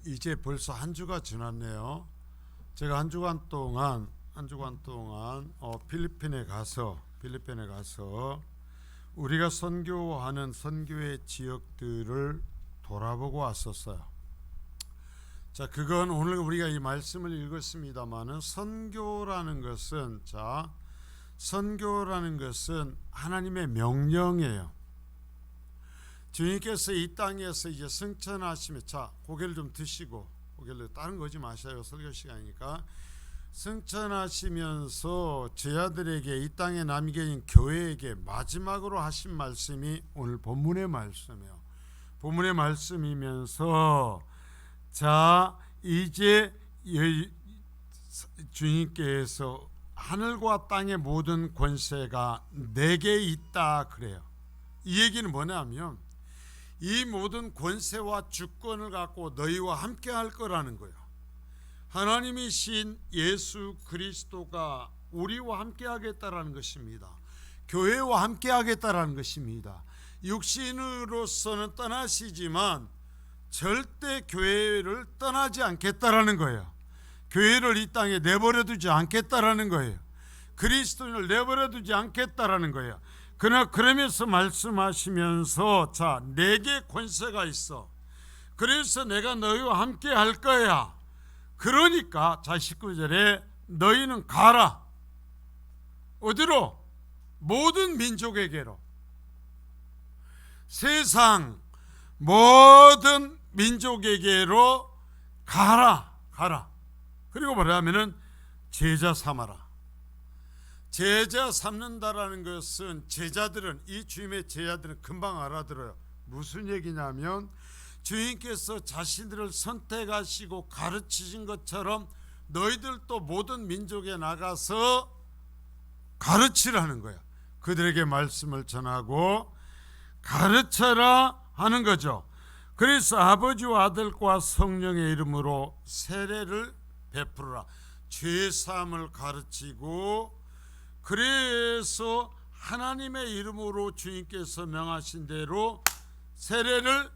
이제 벌써 한 주가 지났네요. 제가 한 주간 동안 필리핀에 가서 우리가 선교하는 선교의 지역들을 돌아보고 왔었어요. 자, 그건 오늘 우리가 이 말씀을 읽었습니다마는 선교라는 것은 하나님의 명령이에요. 주님께서 이 땅에서 이제 승천하시면, 자, 고개를 좀 드시고, 고개를 다른 거 하지 마셔요. 설교 시간이니까. 승천하시면서 제자들에게, 이 땅에 남겨진 교회에게 마지막으로 하신 말씀이 오늘 본문의 말씀이에요. 본문의 말씀이면서, 자, 이제 주님께서 하늘과 땅의 모든 권세가 내게 있다 그래요. 이 얘기는 뭐냐면 이 모든 권세와 주권을 갖고 너희와 함께 할 거라는 거예요. 하나님이신 예수 그리스도가 우리와 함께 하겠다라는 것입니다. 교회와 함께 하겠다라는 것입니다. 육신으로서는 떠나시지만 절대 교회를 떠나지 않겠다라는 거예요. 교회를 이 땅에 내버려 두지 않겠다라는 거예요. 그리스도인을 내버려 두지 않겠다라는 거예요. 그러면서 말씀하시면서, 자, 내게 권세가 있어. 그래서 내가 너희와 함께 할 거야. 그러니까 자, 19절에 너희는 가라. 어디로? 모든 민족에게로. 세상 모든 민족에게로 가라. 그리고 뭐냐면은 제자 삼아라. 제자 삼는다라는 것은 제자들은, 이 주님의 제자들은 금방 알아들어요. 무슨 얘기냐면 주님께서 자신들을 선택하시고 가르치신 것처럼 너희들도 모든 민족에 나가서 가르치라는 거야. 그들에게 말씀을 전하고 가르쳐라 하는 거죠. 그래서 아버지와 아들과 성령의 이름으로 세례를 베풀어라. 죄사함을 가르치고, 그래서 하나님의 이름으로 주님께서 명하신 대로 세례를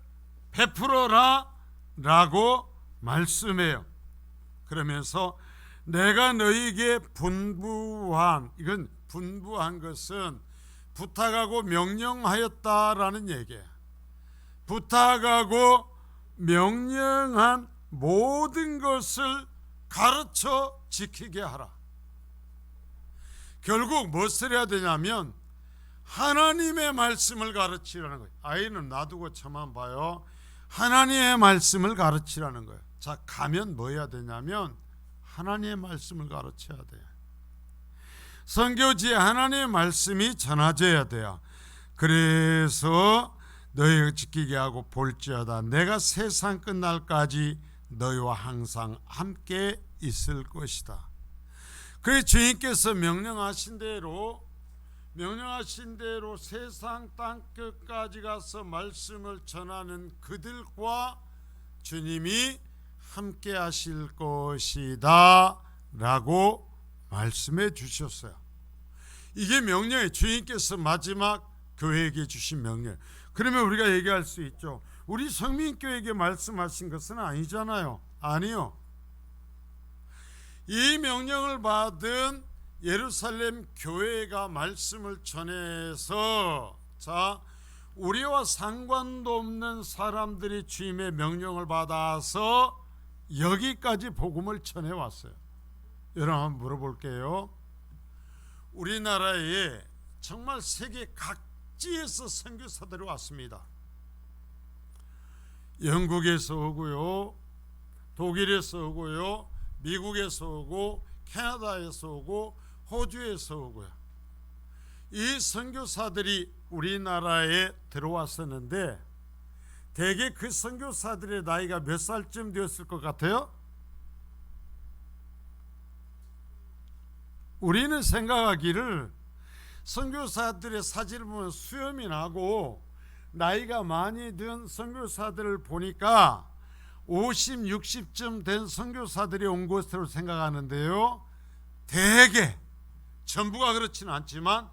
베풀어라 라고 말씀해요. 그러면서 내가 너희에게 이건 분부한 것은 부탁하고 명령하였다라는 얘기예요. 부탁하고 명령한 모든 것을 가르쳐 지키게 하라. 결국 무엇을 해야 되냐면 하나님의 말씀을 가르치라는 거예요. 아이는 놔두고 저만 봐요. 하나님의 말씀을 가르치라는 거예요. 자, 가면 뭐 해야 되냐면 하나님의 말씀을 가르쳐야 돼요. 선교지에 하나님의 말씀이 전해져야 돼요. 그래서 너희가 지키게 하고 볼지어다 내가 세상 끝날까지 너희와 항상 함께 있을 것이다. 그래서 주님께서 명령하신 대로 세상 땅 끝까지 가서 말씀을 전하는 그들과 주님이 함께 하실 것이다 라고 말씀해 주셨어요. 이게 명령이에요. 주님께서 마지막 교회에게 주신 명령. 그러면 우리가 얘기할 수 있죠. 우리 성민교회에게 말씀하신 것은 아니잖아요. 아니요. 이 명령을 받은 예루살렘 교회가 말씀을 전해서, 자, 우리와 상관도 없는 사람들이 주님의 명령을 받아서 여기까지 복음을 전해왔어요. 여러분 한번 물어볼게요. 우리나라에 정말 세계 각지에서 선교사들이 왔습니다. 영국에서 오고요, 독일에서 오고요, 미국에서 오고, 캐나다에서 오고, 호주에서 오고요. 이 선교사들이 우리나라에 들어왔었는데 대개 그 선교사들의 나이가 몇 살쯤 되었을 것 같아요? 우리는 생각하기를 선교사들의 사진을 보면 수염이 나고 나이가 많이 든 선교사들을 보니까 50, 60쯤 된 선교사들이 온 것으로 생각하는데요, 대개, 전부가 그렇지는 않지만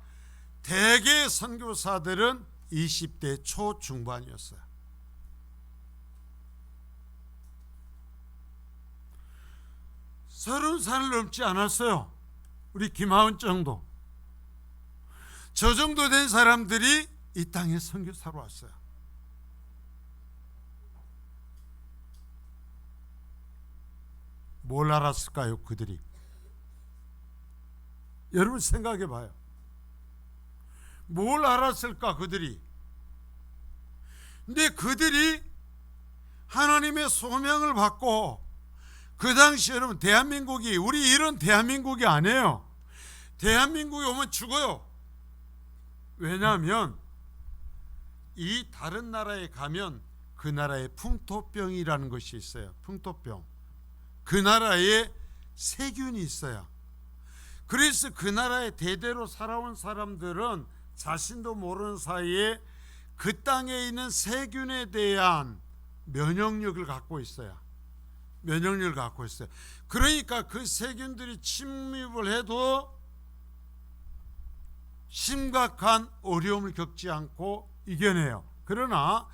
대개 선교사들은 20대 초중반이었어요. 30살 넘지 않았어요. 우리 김하은 정도. 저 정도 된 사람들이 이 땅에 선교사로 왔어요. 뭘 알았을까요, 그들이? 여러분 생각해 봐요. 뭘 알았을까, 그들이? 근데 그들이 하나님의 소명을 받고, 그 당시 여러분 대한민국이, 우리 이런 대한민국이 아니에요. 대한민국에 오면 죽어요. 왜냐하면 이 다른 나라에 가면 그 나라에 풍토병이라는 것이 있어요. 풍토병. 그 나라에 세균이 있어요. 그래서 그 나라에 대대로 살아온 사람들은 자신도 모르는 사이에 그 땅에 있는 세균에 대한 면역력을 갖고 있어요. 면역력을 갖고 있어요. 그러니까 그 세균들이 침입을 해도 심각한 어려움을 겪지 않고 이겨내요. 그러나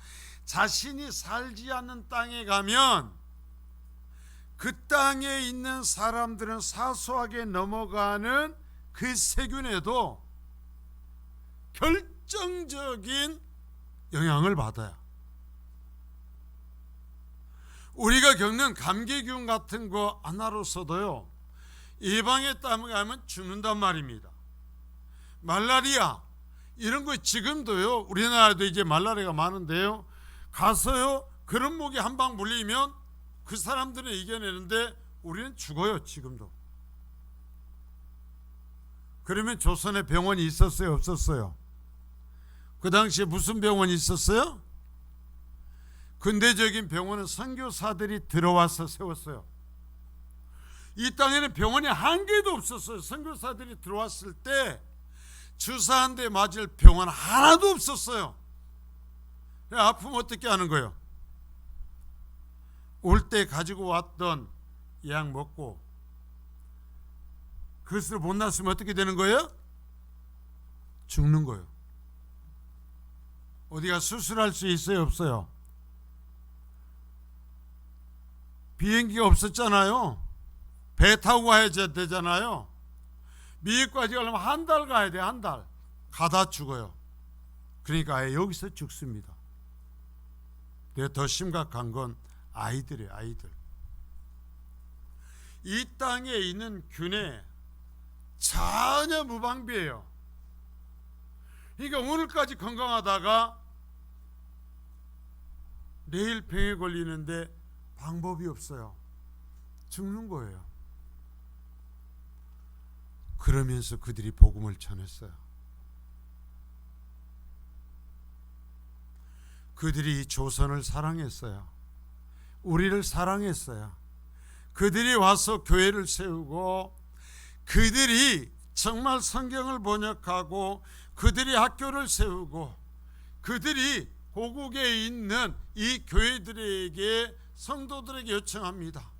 자신이 살지 않는 땅에 가면 그 땅에 있는 사람들은 사소하게 넘어가는 그 세균에도 결정적인 영향을 받아요. 우리가 겪는 감기균 같은 거 하나로서도요, 예방에 따르면 죽는단 말입니다. 말라리아 이런 거 지금도요, 우리나라도 이제 말라리아가 많은데요, 가서요 그런 목이 한 방 물리면 그 사람들은 이겨내는데 우리는 죽어요. 지금도. 그러면 조선에 병원이 있었어요, 없었어요? 그 당시에 무슨 병원이 있었어요? 근대적인 병원은 선교사들이 들어와서 세웠어요. 이 땅에는 병원이 한 개도 없었어요. 선교사들이 들어왔을 때 주사 한 대 맞을 병원 하나도 없었어요. 아프면 어떻게 하는 거예요? 올 때 가지고 왔던 약 먹고 그것을 못 났으면 어떻게 되는 거예요? 죽는 거예요. 어디가 수술할 수 있어요, 없어요? 비행기가 없었잖아요. 배 타고 가야 되잖아요. 미국까지 가려면 한 달 가야 돼. 한 달 가다 죽어요. 그러니까 아예 여기서 죽습니다. 더 심각한 건 아이들이에요. 아이들. 이 땅에 있는 균에 전혀 무방비예요. 그러니까 오늘까지 건강하다가 내일 병에 걸리는데 방법이 없어요. 죽는 거예요. 그러면서 그들이 복음을 전했어요. 그들이 이 조선을 사랑했어요. 우리를 사랑했어요. 그들이 와서 교회를 세우고, 그들이 정말 성경을 번역하고, 그들이 학교를 세우고, 그들이 고국에 있는 이 교회들에게, 성도들에게 요청합니다.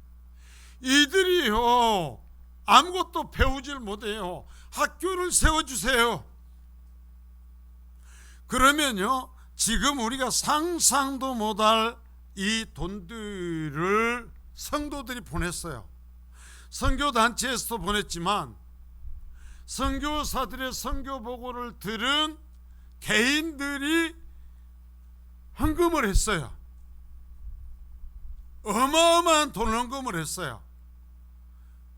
이들이요 아무것도 배우질 못해요. 학교를 세워주세요. 그러면요 지금 우리가 상상도 못할 이 돈들을 성도들이 보냈어요. 선교단체에서도 보냈지만 선교사들의 선교 보고를 들은 개인들이 헌금을 했어요. 어마어마한 돈 헌금을 했어요.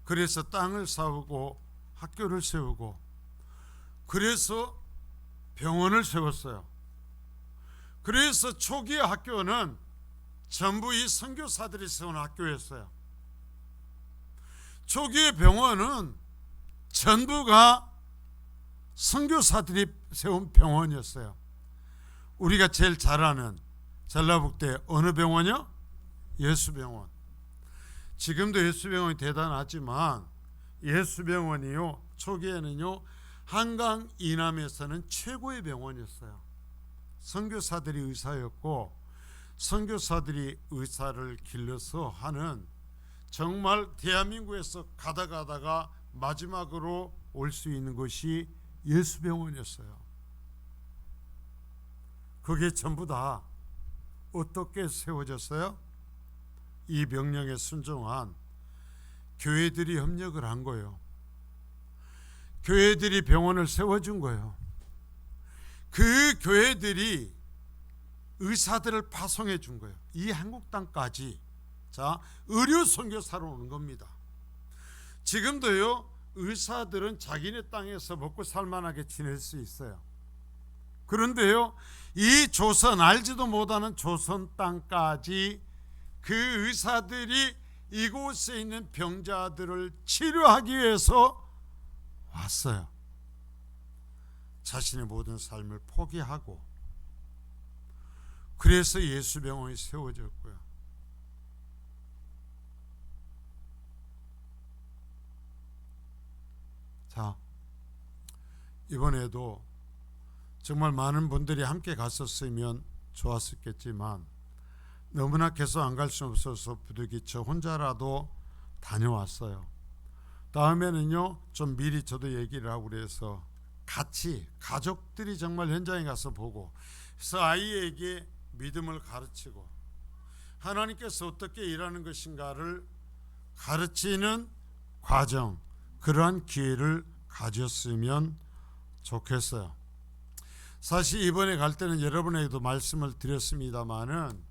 그래서 땅을 사오고 학교를 세우고, 그래서 병원을 세웠어요. 그래서 초기의 학교는 전부 이 선교사들이 세운 학교였어요. 초기의 병원은 전부가 선교사들이 세운 병원이었어요. 우리가 제일 잘 아는 전라북도의 어느 병원이요? 예수병원. 지금도 예수병원이 대단하지만 예수병원이요 초기에는요 한강 이남에서는 최고의 병원이었어요. 선교사들이 의사였고, 선교사들이 의사를 길러서 하는, 정말 대한민국에서 가다가 마지막으로 올 수 있는 것이 예수병원이었어요. 그게 전부 다 어떻게 세워졌어요? 이 명령에 순종한 교회들이 협력을 한 거예요. 교회들이 병원을 세워준 거예요. 그 교회들이 의사들을 파송해 준 거예요. 이 한국 땅까지 자 의료 선교사로 오는 겁니다. 지금도요 의사들은 자기네 땅에서 먹고 살만하게 지낼 수 있어요. 그런데요 이 조선 알지도 못하는 조선 땅까지 그 의사들이 이곳에 있는 병자들을 치료하기 위해서 왔어요. 자신의 모든 삶을 포기하고. 그래서 예수병원이 세워졌고요. 자, 이번에도 정말 많은 분들이 함께 갔었으면 좋았었겠지만 너무나 계속 안 갈 수 없어서 부득이 저 혼자라도 다녀왔어요. 다음에는요 좀 미리 저도 얘기를 하고 그래서 같이 가족들이 정말 현장에 가서 보고 그래서 아이에게 믿음을 가르치고 하나님께서 어떻게 일하는 것인가를 가르치는 과정, 그러한 기회를 가졌으면 좋겠어요. 사실 이번에 갈 때는 여러분에게도 말씀을 드렸습니다마는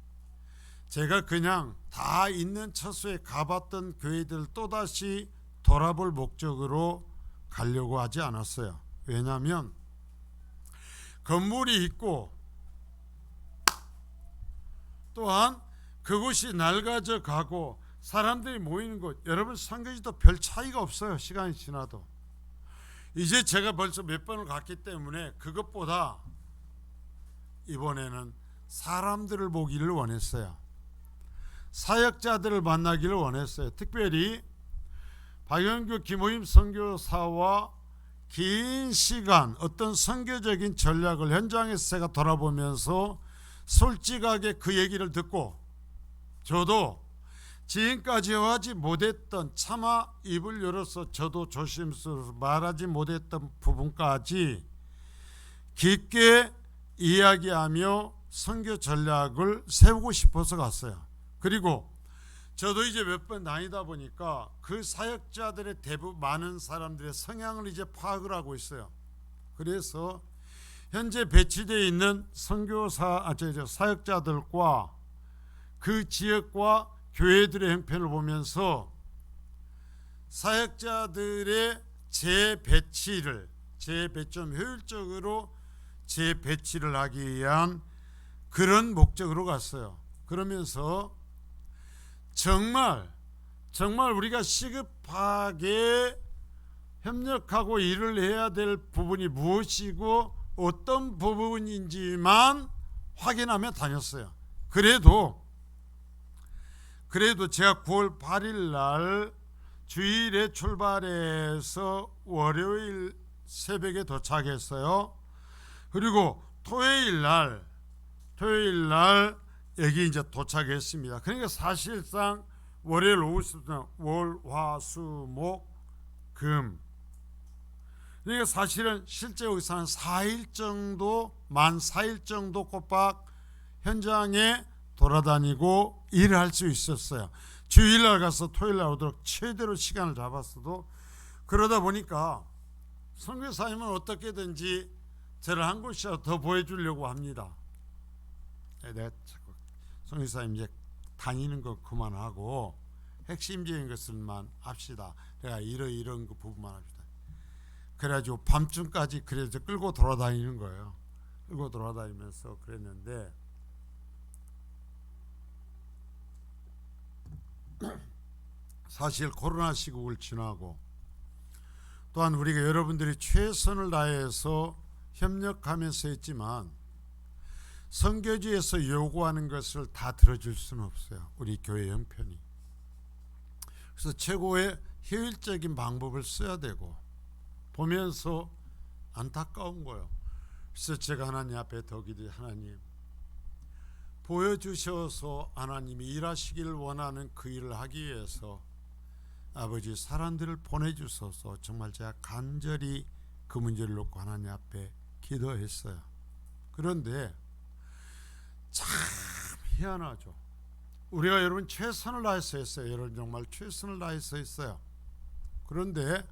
제가 그냥 다 있는 처소에 가봤던 교회들 또다시 돌아볼 목적으로 가려고 하지 않았어요. 왜냐하면 건물이 있고 또한 그곳이 낡아져 가고 사람들이 모이는 곳, 여러분 선교지도 별 차이가 없어요. 시간이 지나도. 이제 제가 벌써 몇 번을 갔기 때문에 그것보다 이번에는 사람들을 보기를 원했어요. 사역자들을 만나기를 원했어요. 특별히 박영규 김호임 선교사와 긴 시간 어떤 선교적인 전략을 현장에서 제가 돌아보면서 솔직하게 그 얘기를 듣고 저도 지금까지 하지 못했던 차마 입을 열어서 저도 조심스러워서 말하지 못했던 부분까지 깊게 이야기하며 선교 전략을 세우고 싶어서 갔어요. 그리고 저도 이제 몇 번 다니다 보니까 그 사역자들의 대부분 많은 사람들의 성향을 이제 파악을 하고 있어요. 그래서 현재 배치되어 있는 사역자들과 그 지역과 교회들의 형편을 보면서 사역자들의 재배치를 좀 효율적으로 재배치를 하기 위한 그런 목적으로 갔어요. 그러면서 정말 우리가 시급하게 협력하고 일을 해야 될 부분이 무엇이고 어떤 부분인지만 확인하며 다녔어요. 그래도 제가 9월 8일 날 주일에 출발해서 월요일 새벽에 도착했어요. 그리고 토요일 날 여기 이제 도착했습니다. 그러니까 사실상 월요일 오후부터 월, 화, 수, 목, 금. 그러니까 사실은 실제 여기서 한 4일 정도 꼬박 현장에 돌아다니고 일을 할 수 있었어요. 주일날 가서 토요일날 오도록 최대로 시간을 잡았어도 그러다 보니까 선교사님은 어떻게든지 저를 한 곳이라도 더 보여주려고 합니다. 내가 자꾸 선교사님 이제 다니는 거 그만하고 핵심적인 것을만 합시다. 내가 이런 거 부분만 합시다. 그래가지고 밤중까지 그래서 끌고 돌아다니는 거예요. 끌고 돌아다니면서 그랬는데 사실 코로나 시국을 지나고 또한 우리가 여러분들이 최선을 다해서 협력하면서 했지만 선교지에서 요구하는 것을 다 들어줄 수는 없어요. 우리 교회 형편이. 그래서 최고의 효율적인 방법을 써야 되고 보면서 안타까운 거예요. 그래서 제가 하나님 앞에 더 기도해. 하나님 보여주셔서 하나님이 일하시기를 원하는 그 일을 하기 위해서 아버지 사람들을 보내주셔서 정말 제가 간절히 그 문제를 놓고 하나님 앞에 기도했어요. 그런데 참 희한하죠. 우리가 여러분 최선을 다해서 했어요. 여러분 정말 최선을 다해서 했어요. 그런데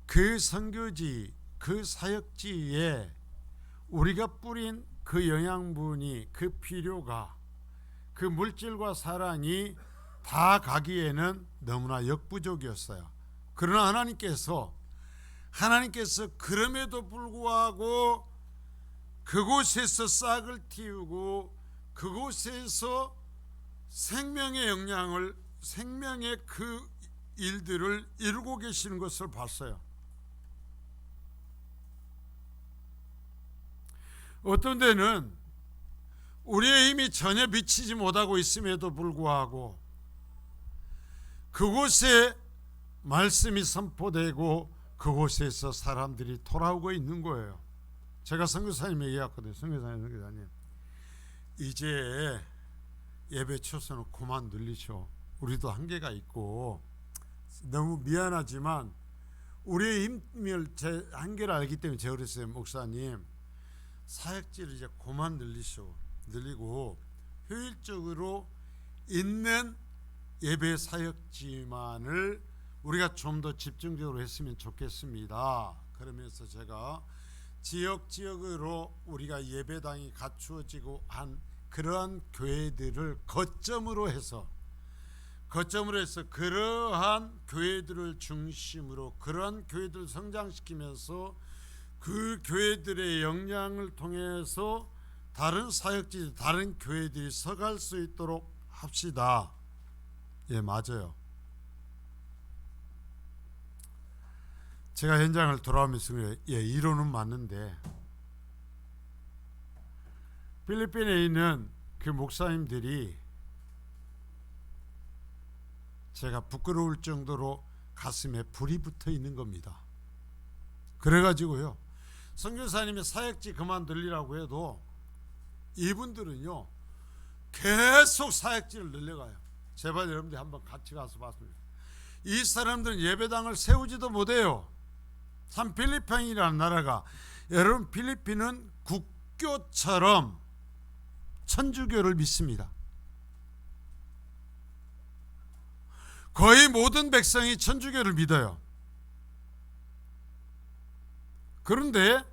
그 선교지, 그 사역지에 우리가 뿌린 그 영양분이, 그 필요가, 그 물질과 사랑이 다 가기에는 너무나 역부족이었어요. 그러나 하나님께서 그럼에도 불구하고 그곳에서 싹을 틔우고 그곳에서 생명의 영향을, 생명의 그 일들을 이루고 계시는 것을 봤어요. 어떤 데는 우리의 힘이 전혀 미치지 못하고 있음에도 불구하고 그곳에 말씀이 선포되고 그곳에서 사람들이 돌아오고 있는 거예요. 제가 선교사님에게 얘기했거든요. 선교사님 이제 예배 초소는 그만 늘리죠. 우리도 한계가 있고 너무 미안하지만 우리의 힘을, 제 한계를 알기 때문에 제가 그랬어요. 목사님, 사역지를 이제 그만 늘리고 효율적으로 있는 예배 사역지만을 우리가 좀 더 집중적으로 했으면 좋겠습니다. 그러면서 제가 지역으로 우리가 예배당이 갖추어지고 한 그러한 교회들을 거점으로 해서 그러한 교회들을 중심으로 그러한 교회들을 성장시키면서 그 교회들의 영향을 통해서 다른 사역지, 다른 교회들이 서갈 수 있도록 합시다. 예, 맞아요. 제가 현장을 돌아오면서 이론은 맞는데 필리핀에 있는 그 목사님들이 제가 부끄러울 정도로 가슴에 불이 붙어 있는 겁니다. 그래가지고요, 선교사님이 사역지 그만 늘리라고 해도 이분들은요 계속 사역지를 늘려가요. 제발 여러분들 한번 같이 가서 봤습니다. 이 사람들은 예배당을 세우지도 못해요. 참 필리핀이라는 나라가, 여러분 필리핀은 국교처럼 천주교를 믿습니다. 거의 모든 백성이 천주교를 믿어요. 그런데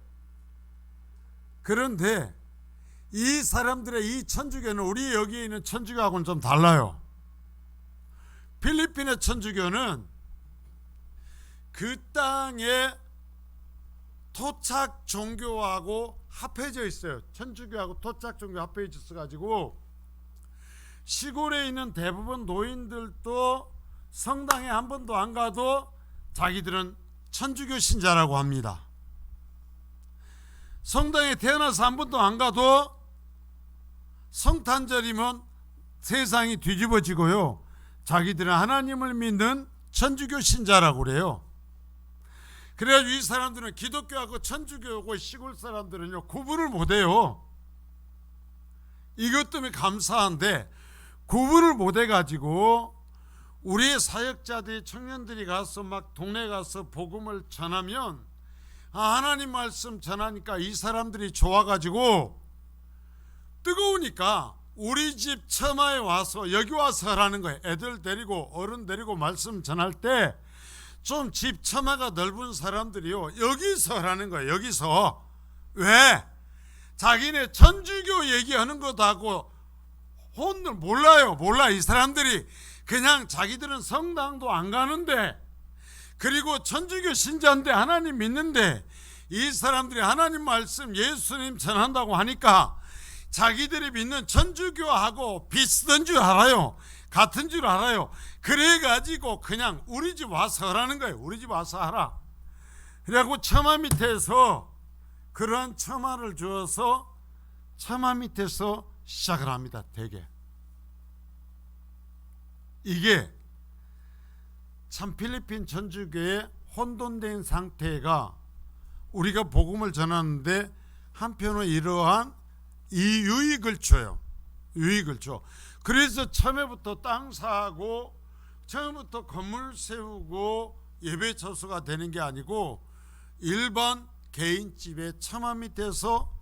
이 사람들의 이 천주교는 우리 여기에 있는 천주교하고는 좀 달라요. 필리핀의 천주교는 그 땅에 토착 종교하고 합해져 있어요. 천주교하고 토착 종교 합해져 있어가지고 시골에 있는 대부분 노인들도 성당에 한 번도 안 가도 자기들은 천주교 신자라고 합니다. 성당에 태어나서 한 번도 안 가도 성탄절이면 세상이 뒤집어지고요, 자기들은 하나님을 믿는 천주교 신자라고 그래요. 그래가지고 이 사람들은 기독교하고 천주교하고 시골 사람들은요 구분을 못해요. 이것 때문에 감사한데 구분을 못해가지고 우리의 사역자들이, 청년들이 가서 막 동네 가서 복음을 전하면 하나님 말씀 전하니까 이 사람들이 좋아가지고 뜨거우니까 우리 집 처마에 와서, 여기 와서 하라는 거예요. 애들 데리고 어른 데리고 말씀 전할 때 좀 집 처마가 넓은 사람들이요 여기서 하라는 거예요. 여기서. 왜? 자기네 천주교 얘기하는 것도 하고 혼을 몰라. 이 사람들이 그냥 자기들은 성당도 안 가는데, 그리고 천주교 신자인데 하나님 믿는데, 이 사람들이 하나님 말씀 예수님 전한다고 하니까 자기들이 믿는 천주교하고 비슷한 줄 알아요. 같은 줄 알아요. 그래가지고 그냥 우리 집 와서 하라는 거예요. 우리 집 와서 하라. 그래갖고 처마 밑에서 그러한 처마를 주어서 처마 밑에서 시작을 합니다. 대개 이게 참 필리핀 천주교의 혼돈된 상태가, 우리가 복음을 전하는데 한편으로 이러한 이 유익을 줘요. 유익을 줘. 그래서 처음부터 땅 사고 처음부터 건물 세우고 예배 처소가 되는 게 아니고 일반 개인집의 처마 밑에서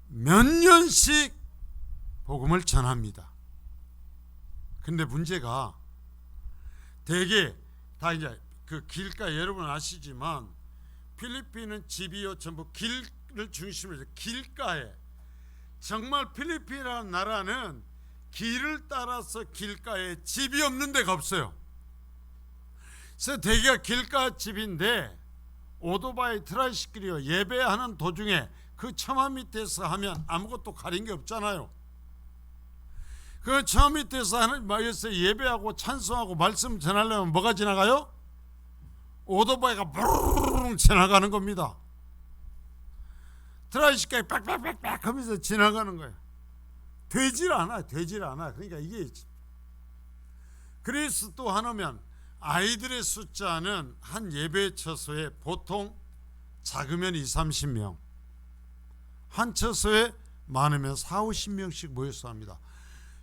몇 년씩 복음을 전합니다. 근데 문제가 대개 다 이제 그 길가, 여러분 아시지만 필리핀은 집이요 전부 길을 중심으로 해서 길가에, 정말 필리핀이라는 나라는 길을 따라서 길가에 집이 없는 데가 없어요. 그래서 대개가 길가 집인데 오토바이 트라이시클이요 예배하는 도중에 그 처마 밑에서 하면 아무것도 가린 게 없잖아요. 그 처마 밑에서 하는 말에서 예배하고 찬송하고 말씀 전하려면 뭐가 지나가요? 오토바이가 부르릉 지나가는 겁니다. 트라이시클이 빽빽빽빽 하면서 지나가는 거예요. 되질 않아. 그러니까 이게, 그래서 또 하나면 아이들의 숫자는 한 예배 처소에 보통 작으면 20-30명, 한 처소에 많으면 40-50명씩 모여서 합니다.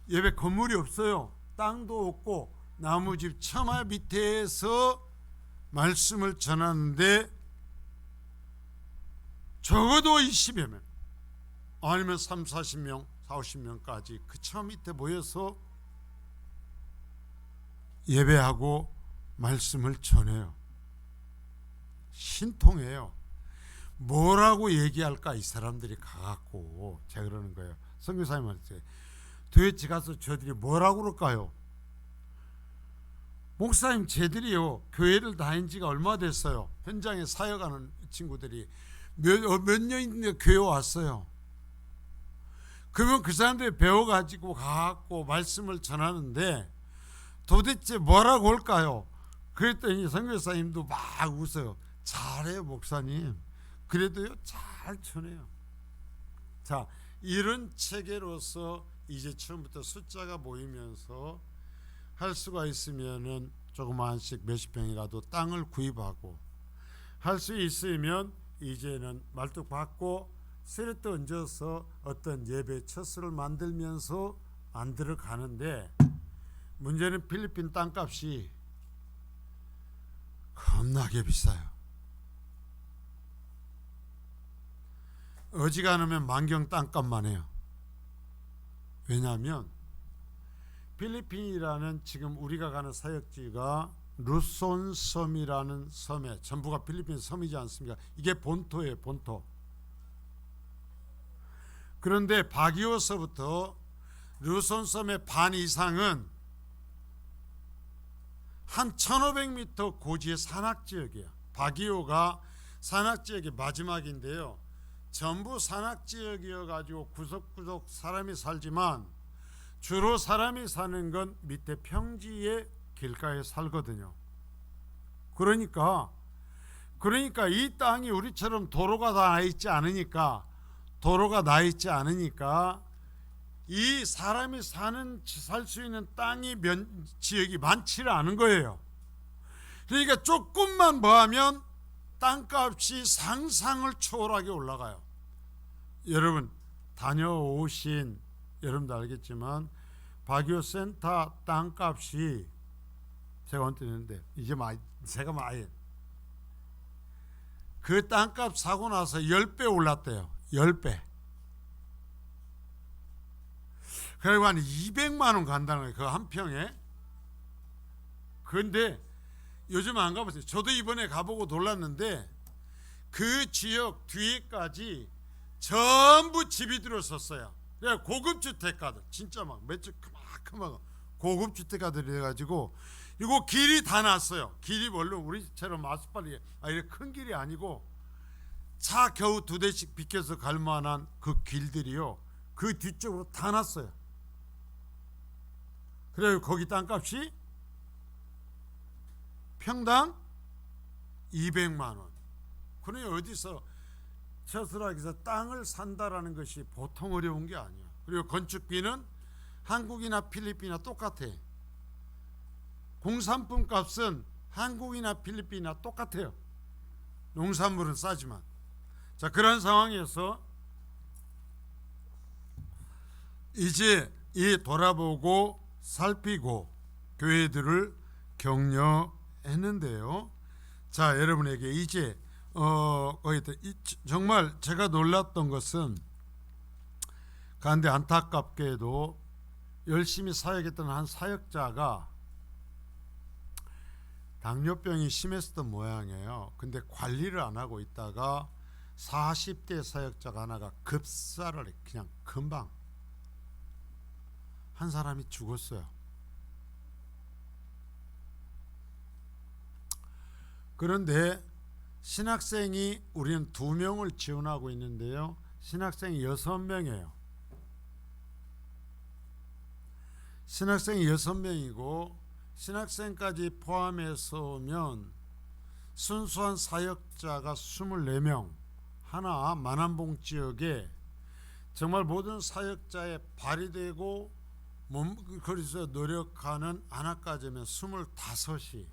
예배 건물이 없어요. 땅도 없고 나무집 처마 밑에서 말씀을 전하는데 적어도 20여 명 아니면 30-40명 40-50명까지 그 처마 밑에 모여서 예배하고 말씀을 전해요. 신통해요. 뭐라고 얘기할까 이 사람들이 가갖고. 제가 그러는 거예요. 선교사님한테 도대체 가서 저들이 뭐라고 그럴까요? 목사님, 쟤들이요 교회를 다닌 지가 얼마 됐어요. 현장에 사역하는 친구들이 몇 년인데 교회 왔어요. 그러면 그 사람들이 배워가지고 가갖고 말씀을 전하는데 도대체 뭐라고 할까요? 그랬더니 선교사님도 막 웃어요. 잘해요 목사님. 그래도요 잘 전해요. 자, 이런 체계로서 이제 처음부터 숫자가 모이면서 할 수가 있으면은 조그만씩 몇십 평이라도 땅을 구입하고, 할 수 있으면 이제는 말뚝 받고 세례트 얹어서 어떤 예배 처소를 만들면서 만들어 가는데, 문제는 필리핀 땅값이 겁나게 비싸요. 어지간하면 만경 땅값만 해요. 왜냐하면 필리핀이라는 지금 우리가 가는 사역지가 루손 섬이라는 섬에, 전부가 필리핀 섬이지 않습니까? 이게 본토예요, 본토. 그런데 바기오서부터 루손 섬의 반 이상은 한 1500m 고지의 산악지역이에요. 바기오가 산악지역의 마지막인데요, 전부 산악지역이어 가지고 구석구석 사람이 살지만 주로 사람이 사는 건 밑에 평지의 길가에 살거든요. 그러니까 이 땅이 우리처럼 도로가 다 나 있지 않으니까, 이 사람이 살 수 있는 땅이 지역이 많지는 않은 거예요. 그러니까 조금만 뭐하면 땅값이 상상을 초월하게 올라가요. 여러분 다녀오신 여러분도 알겠지만 바기오 센터 땅값이 제가 언뜻 했는데 이제 제가 아예 그 땅값 사고 나서 10배 올랐대요. 10배. 그리고 한 200만 원 간다는 거예요. 그 한 평에. 그런데 요즘 안 가보세요. 저도 이번에 가보고 놀랐는데 그 지역 뒤에까지 전부 집이 들어섰어요. 고급 주택가들, 진짜 막 몇 집 크막 고급 주택가들이 돼가지고, 이거 길이 다 났어요. 길이 물론 우리처럼 아스팔트 이렇게 큰 길이 아니고 차 겨우 2대씩 비켜서 갈 만한 그 길들이요, 그 뒤쪽으로 다 났어요. 그래요. 거기 땅값이 평당 200만 원. 그러니 어디서 처스락에서 땅을 산다라는 것이 보통 어려운 게 아니야. 그리고 건축비는 한국이나 필리핀이나 똑같아. 공산품 값은 한국이나 필리핀이나 똑같아요. 농산물은 싸지만. 자, 그런 상황에서 이제 이 돌아보고 살피고 교회들을 격려했는데요. 자, 여러분에게 이제 정말 제가 놀랐던 것은 그런데 안타깝게도 열심히 사역했던 한 사역자가 당뇨병이 심했었던 모양이에요. 근데 관리를 안 하고 있다가 40대 사역자가 하나가 급사를 그냥 금방 한 사람이 죽었어요. 그런데 신학생이 우리는 2명을 지원하고 있는데요. 신학생이 6명이에요. 신학생이 6명이고 신학생까지 포함해서면 순수한 사역자가 24명. 하나 만안봉 지역에 정말 모든 사역자의 발이 되고 그래서 노력하는 하나까지면 25이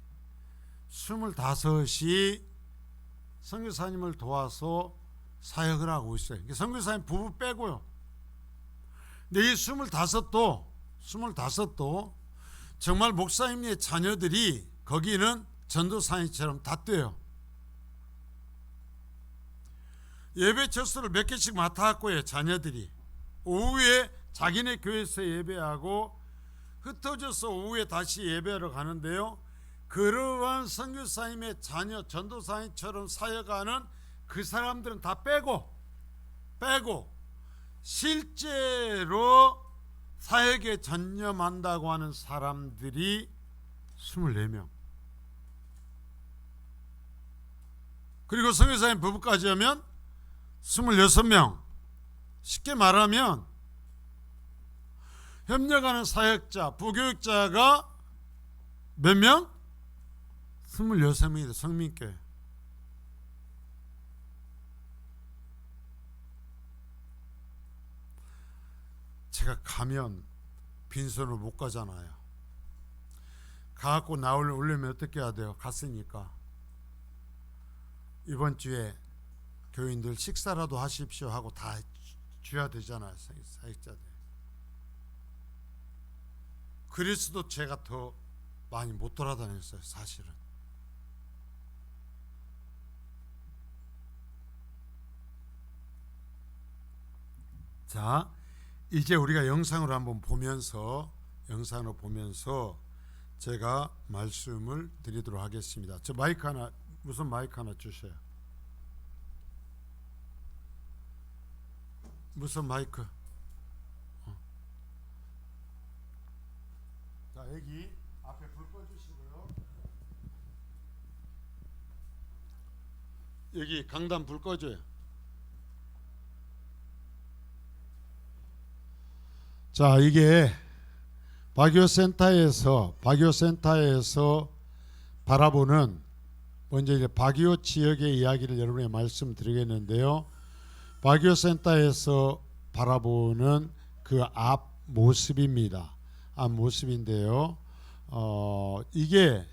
선교사님을 도와서 사역을 하고 있어요. 선교사님 부부 빼고요. 근데 이 25도 정말 목사님의 자녀들이 거기는 전도사님처럼 다 뛰어요. 예배 처소를 몇 개씩 맡아갖고요. 자녀들이 오후에 자기네 교회에서 예배하고 흩어져서 오후에 다시 예배하러 가는데요. 그러한 선교사님의 자녀 전도사님처럼 사역하는 그 사람들은 다 빼고 실제로 사역에 전념한다고 하는 사람들이 24명. 그리고 선교사님 부부까지 하면 26명. 쉽게 말하면 협력하는 사역자, 부교육자가 몇 명? 26명이다. 성민교회. 제가 가면 빈손으로 못 가잖아요. 가갖고 나오려면 어떻게 해야 돼요? 갔으니까 이번 주에 교인들 식사라도 하십시오 하고 다 줘야 되잖아요. 사역자들. 그래서도 제가 더 많이 못 돌아다녔어요. 사실은. 자, 이제 우리가 영상으로 한번 보면서 제가 말씀을 드리도록 하겠습니다. 저 마이크 하나, 무슨 마이크 하나 주세요. 무슨 마이크? 자, 여기 앞에 불 꺼주시고요. 여기 강단 불 꺼줘요. 자, 이게 바기오센터에서 바라보는 먼저 이제 바기오 지역의 이야기를 여러분에게 말씀드리겠는데요. 바기오센터에서 바라보는 그 앞 모습입니다. 앞 모습인데요. 이게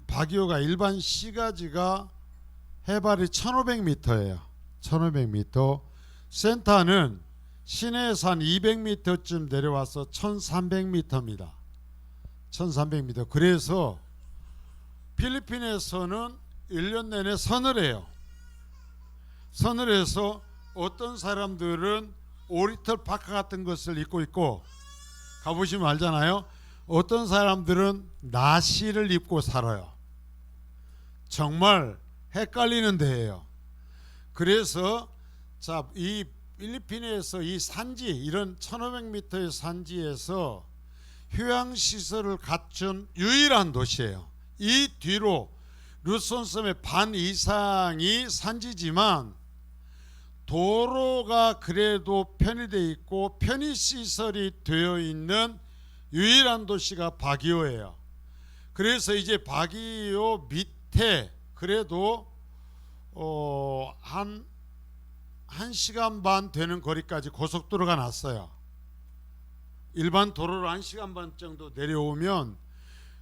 바기오가 일반 시가지가 해발이 1500m예요. 1500m. 센터는 시내에서 한 200m쯤 내려와서 1300m입니다. 1300m. 그래서 필리핀에서는 1년 내내 서늘해요. 서늘해서 어떤 사람들은 오리털 파카 같은 것을 입고 있고, 가보시면 알잖아요. 어떤 사람들은 나시를 입고 살아요. 정말 헷갈리는 데예요. 그래서 자, 이 필리핀에서 이 산지, 이런 1500m의 산지에서 휴양시설을 갖춘 유일한 도시예요. 이 뒤로 루손섬의 반 이상이 산지지만 도로가 그래도 편의되어 있고 편의시설이 되어 있는 유일한 도시가 바기오예요. 그래서 이제 바기오 밑에 그래도 한 1시간 반 되는 거리까지 고속도로가 났어요. 일반 도로로 1시간 반 정도 내려오면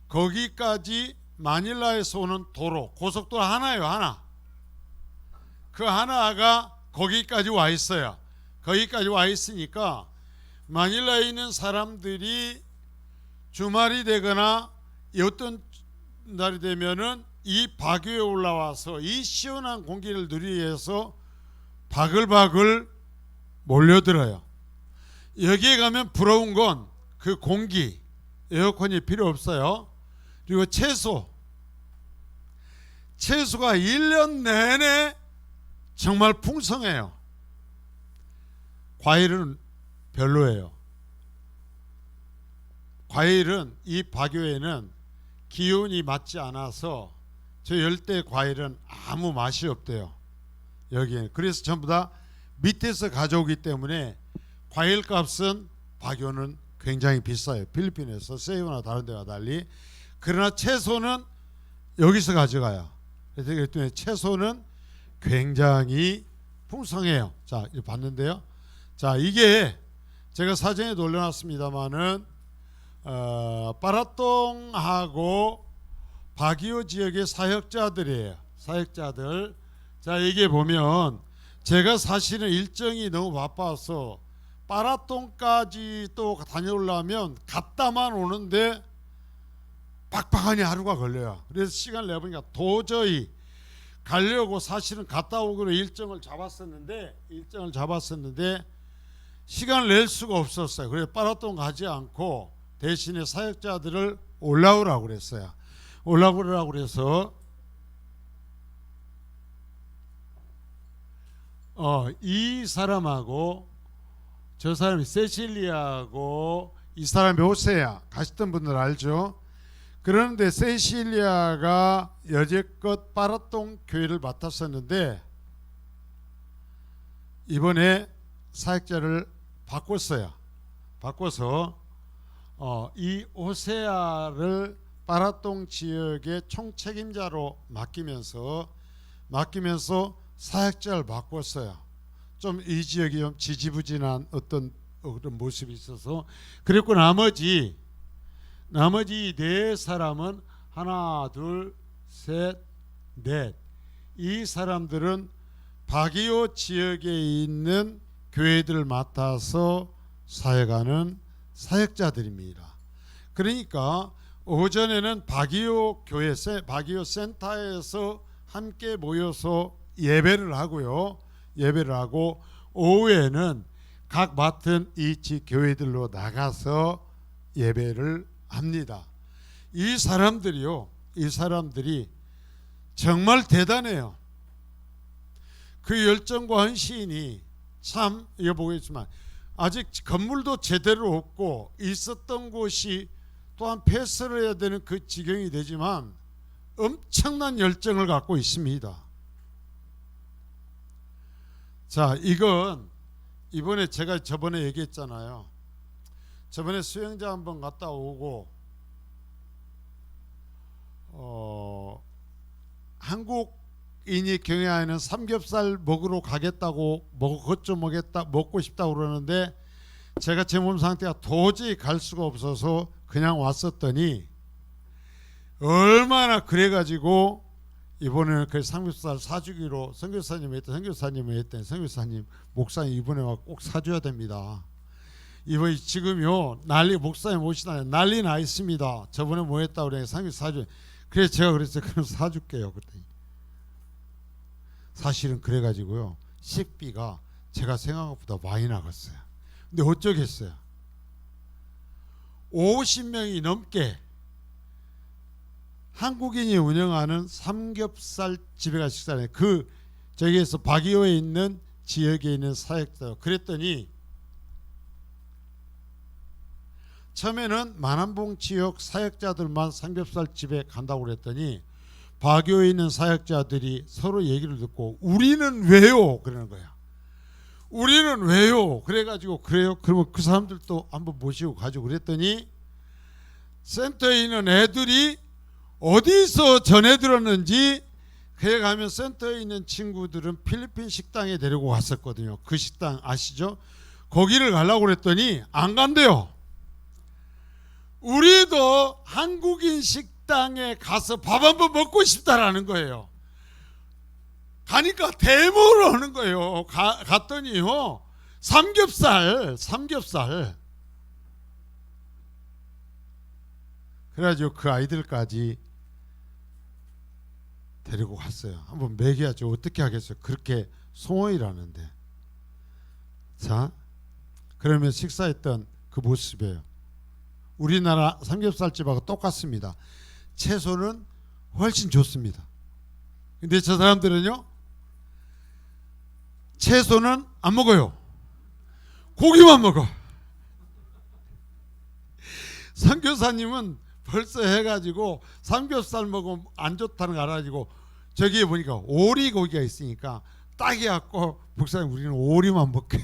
거기까지 마닐라에서 오는 도로, 고속도로 하나예요. 하나. 그 하나가 거기까지 와 있어요. 거기까지 와 있으니까 마닐라에 있는 사람들이 주말이 되거나 어떤 날이 되면은 이 바기오에 올라와서 이 시원한 공기를 누리기 위해서 바글바글 몰려들어요. 여기에 가면 부러운 건 그 공기, 에어컨이 필요 없어요. 그리고 채소가 1년 내내 정말 풍성해요. 과일은 별로예요. 과일은 이 박교에는 기온이 맞지 않아서 저 열대 과일은 아무 맛이 없대요. 여기에. 그래서 전부 다 밑에서 가져오기 때문에 과일 값은 박교는 굉장히 비싸요. 필리핀에서 세이오나 다른 데와 달리. 그러나 채소는 여기서 가져가요. 그래서 채소는 굉장히 풍성해요. 자, 이거 봤는데요. 자, 이게 제가 사진에 올려놨습니다만은 빠라똥하고 바기오 지역의 사역자들이에요. 사역자들. 자, 이게 보면 제가 사실은 일정이 너무 바빠서 빠라똥까지 또 다녀오려면 갔다만 오는데 빡빡하니 하루가 걸려요. 그래서 시간을 내보니까 도저히 가려고 사실은 갔다 오기로 일정을 잡았었는데 시간을 낼 수가 없었어요. 그래서 빠라똥 가지 않고 대신에 사역자들을 올라오라고 그랬어요. 올라오라고 그래서 이 사람하고 저 사람이 세실리아하고 이 사람이 호세야, 가셨던 분들 알죠? 그런데 세실리아가 여지껏 빠라똥 교회를 맡았었는데 이번에 사역자를 바꿨어요. 바꿔서 이 호세아를 빠라똥 지역의 총책임자로 맡기면서 사역자를 바꿨어요. 좀 이 지역이 좀 지지부진한 어떤 그런 모습이 있어서 그랬고 나머지 네 사람은 하나, 둘, 셋, 넷. 이 사람들은 바기오 지역에 있는 교회들을 맡아서 사역하는 사역자들입니다. 그러니까 오전에는 바기오 교회, 바기오 센터에서 함께 모여서 예배를 하고요. 예배를 하고 오후에는 각 맡은 이 교회들로 나가서 예배를 합니다. 이 사람들이 정말 대단해요. 그 열정과 헌신이 참 이거 보겠지만 아직 건물도 제대로 없고 있었던 곳이 또한 폐쇄를 해야 되는 그 지경이 되지만 엄청난 열정을 갖고 있습니다. 자, 이건 이번에 제가 저번에 얘기했잖아요. 저번에 수영장 한번 갔다 오고 한국인이 경영하는 삼겹살 먹으러 가겠다고 먹고 싶다고 그러는데 제가 제 몸 상태가 도저히 갈 수가 없어서 그냥 왔었더니 얼마나 그래가지고 이번에는 그 삼겹살 사주기로 선교사님이 했더니 선교사님 목사님 이번에 와 꼭 사줘야 됩니다. 이번에 지금요 목사님 오시다니 난리 나 있습니다. 저번에 뭐 했다고 그래 삼겹살 사줘. 그래서 제가 그랬어요. 그럼 사줄게요. 그랬더니 사실은 그래가지고요 식비가 제가 생각한 것보다 많이 나갔어요. 근데 어쩌겠어요. 50명이 넘게 한국인이 운영하는 삼겹살 집에 가서 식사를 해요. 저기에서 바기오에 있는 지역에 있는 사역자. 그랬더니 처음에는 만안봉 지역 사역자들만 삼겹살 집에 간다고 그랬더니 바기오에 있는 사역자들이 서로 얘기를 듣고 우리는 왜요? 그러는 거야. 우리는 왜요? 그래가지고 그래요? 그러면 그 사람들도 한번 모시고 가지고 그랬더니 센터에 있는 애들이 어디서 전해 들었는지 그에 가면 센터에 있는 친구들은 필리핀 식당에 데리고 갔었거든요. 그 식당 아시죠? 거기를 가려고 그랬더니 안 간대요. 우리도 한국인 식당에 가서 밥 한번 먹고 싶다라는 거예요. 가니까 대모를 하는 거예요. 갔더니요 삼겹살 그래가지고 그 아이들까지 데리고 갔어요. 한번 먹여야죠. 어떻게 하겠어요. 그렇게 소원이라는데. 자, 그러면 식사했던 그 모습이에요. 우리나라 삼겹살집하고 똑같습니다. 채소는 훨씬 좋습니다. 근데 저 사람들은요, 채소는 안 먹어요. 고기만 먹어. 선교사님은 벌써 해가지고 삼겹살 먹으면 안 좋다는 거 알아가지고 저기에 보니까 오리고기가 있으니까 딱 해갖고 목사님 우리는 오리만 먹게요.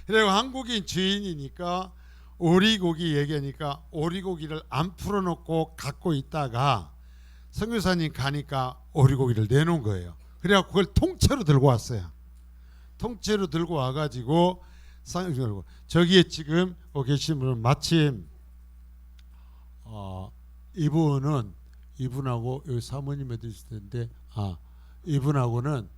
그리고 한국인 주인이니까 오리고기 얘기하니까 오리고기를 안 풀어놓고 갖고 있다가 선교사님 가니까 오리고기를 내놓은 거예요. 그래갖고 그걸 통째로 들고 왔어요. 통째로 들고 와가지고 저기에 지금 계신 분은 마침 이분하고 여기 사모님에도 있을 텐데 이분하고는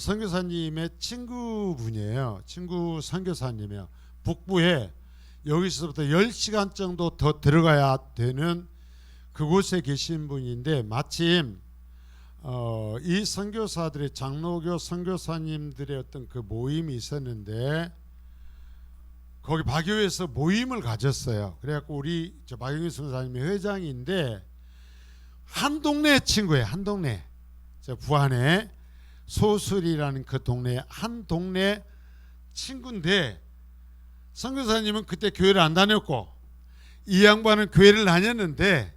선교사님의 친구분이에요. 친구 선교사님이에요. 북부에 여기서부터 10시간 정도 더 들어가야 되는 그곳에 계신 분인데 마침 이 선교사들의 장로교 선교사님들의 어떤 그 모임이 있었는데 거기 바교에서 모임을 가졌어요. 그래갖고 우리 박영희 선교사님이 회장인데 한 동네 친구예요. 한 동네. 부안에 소술이라는 그 동네 한 동네 친구인데 선교사님은 그때 교회를 안 다녔고 이 양반은 교회를 다녔는데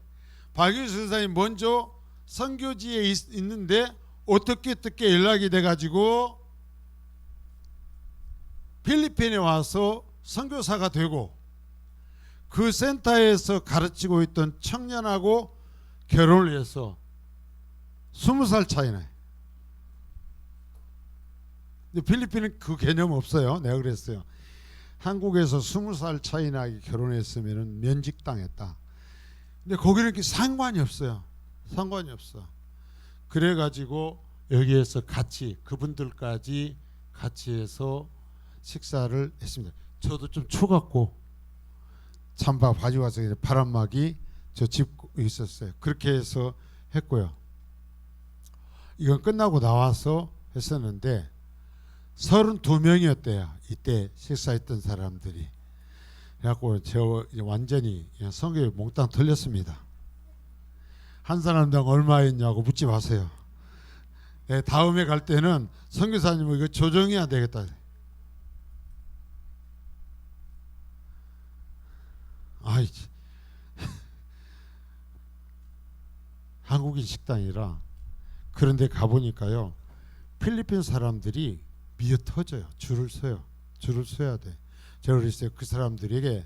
박영희 선교사님 먼저 선교지에 있는데 어떻게 연락이 돼가지고 필리핀에 와서 선교사가 되고 그 센터에서 가르치고 있던 청년하고 결혼을 해서 20살 차이나요. 근데 필리핀은 그 개념 없어요. 내가 그랬어요. 한국에서 20살 차이 나게 결혼했으면 면직당했다. 근데 거기는 이렇게 상관이 없어요. 상관이 없어. 그래가지고 여기에서 같이 그분들까지 같이 해서 식사를 했습니다. 저도 좀 추웠고 찬밥 가지고 와서 바람막이 저 집 있었어요. 그렇게 해서 했고요. 이건 끝나고 나와서 했었는데 32명이었대요. 이때 식사했던 사람들이. 그래갖고 저 완전히 그냥 성경에 몽땅 털렸습니다. 한 사람당 얼마였냐고 묻지 마세요. 네, 다음에 갈 때는 선교사님 이거 조정해야 되겠다. 아이, 한국인 식당이라. 그런데 가보니까요, 필리핀 사람들이 미어 터져요. 줄을 서요. 줄을 서야 돼. 제가 그랬어요. 그 사람들에게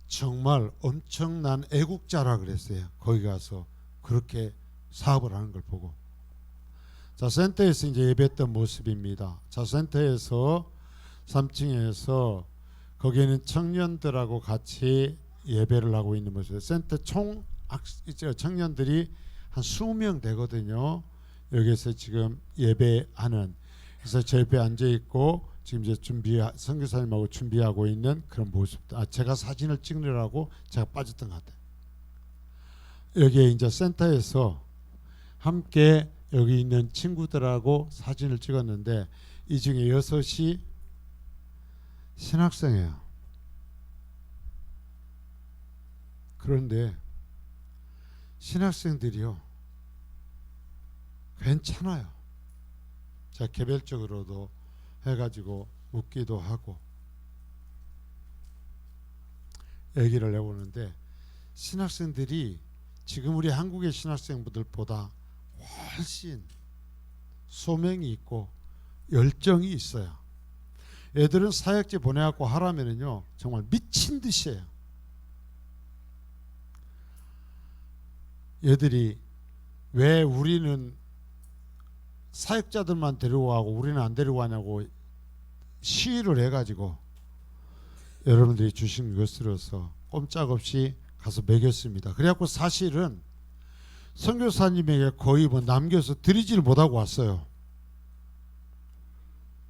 정말 엄청난 애국자라 그랬어요. 거기 가서 그렇게 사업을 하는 걸 보고. 자, 센터에서 이제 예배했던 모습입니다. 자, 센터에서 3층에서 거기에는 청년들하고 같이 예배를 하고 있는 모습. 센터 총 청년들이 한 20명 되거든요. 여기서 지금 예배하는. 그래서 저 옆에 앉아 있고 지금 이제 선교사님하고 준비하고 있는 그런 모습. 제가 사진을 찍느라고 제가 빠졌던 것 같아요. 여기에 이제 센터에서 함께 여기 있는 친구들하고 사진을 찍었는데 이 중에 6이 신학생이에요. 그런데 신학생들이요 괜찮아요. 자, 개별적으로도 해가지고 웃기도 하고 얘기를 해보는데 신학생들이 지금 우리 한국의 신학생분들보다 훨씬 소명이 있고 열정이 있어요. 애들은 사역지 보내갖고 하라면은요 정말 미친 듯이 해요. 얘들이 왜 우리는 사역자들만 데리고 가고 우리는 안 데리고 가냐고 시위를 해가지고 여러분들이 주신 것으로서 꼼짝없이 가서 먹였습니다. 그래갖고 사실은 선교사님에게 거의 뭐 남겨서 드리지를 못하고 왔어요.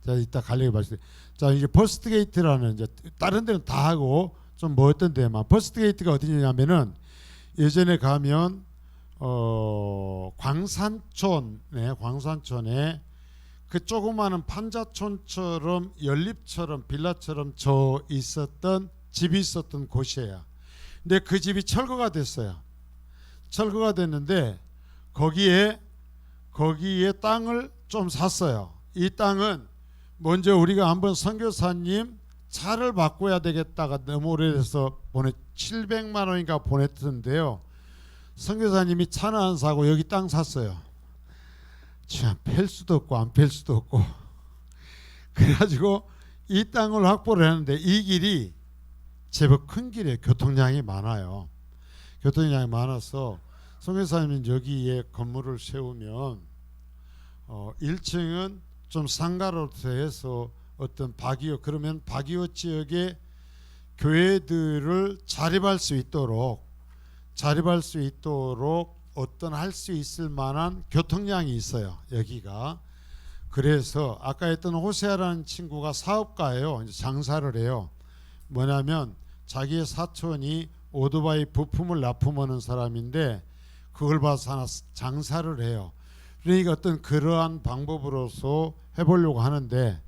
자, 이따 갈려고 말씀. 자, 이제 퍼스트 게이트라는 이제 다른 데는 다 하고 좀 뭐였던 데만 퍼스트 게이트가 어디냐면은 예전에 가면 광산촌에 그 조그마한 판자촌처럼 연립처럼 빌라처럼 저 있었던 집이 있었던 곳이에요. 근데 그 집이 철거가 됐어요. 철거가 됐는데 거기에 땅을 좀 샀어요. 이 땅은 먼저 우리가 한번 선교사님 차를 바꿔야 되겠다가 너무 오래돼서 700만 원인가 보냈던데요. 선교사님이 차는 안 사고 여기 땅 샀어요. 참 팰 수도 없고 안 팰 수도 없고 그래가지고 이 땅을 확보를 했는데 이 길이 제법 큰 길이에요. 교통량이 많아요. 교통량이 많아서 선교사님은 여기에 건물을 세우면 1층은 좀 상가로 해서 어떤 바기오 그러면 바기오 지역의 교회들을 자립할 수 있도록 어떤 할 수 있을 만한 교통량이 있어요. 여기가. 그래서 아까 했던 호세아라는 친구가 사업가예요. 이제 장사를 해요. 뭐냐면 자기의 사촌이 오토바이 부품을 납품하는 사람인데 그걸 봐서 하나 장사를 해요. 그러니까 어떤 그러한 방법으로서 해보려고 하는데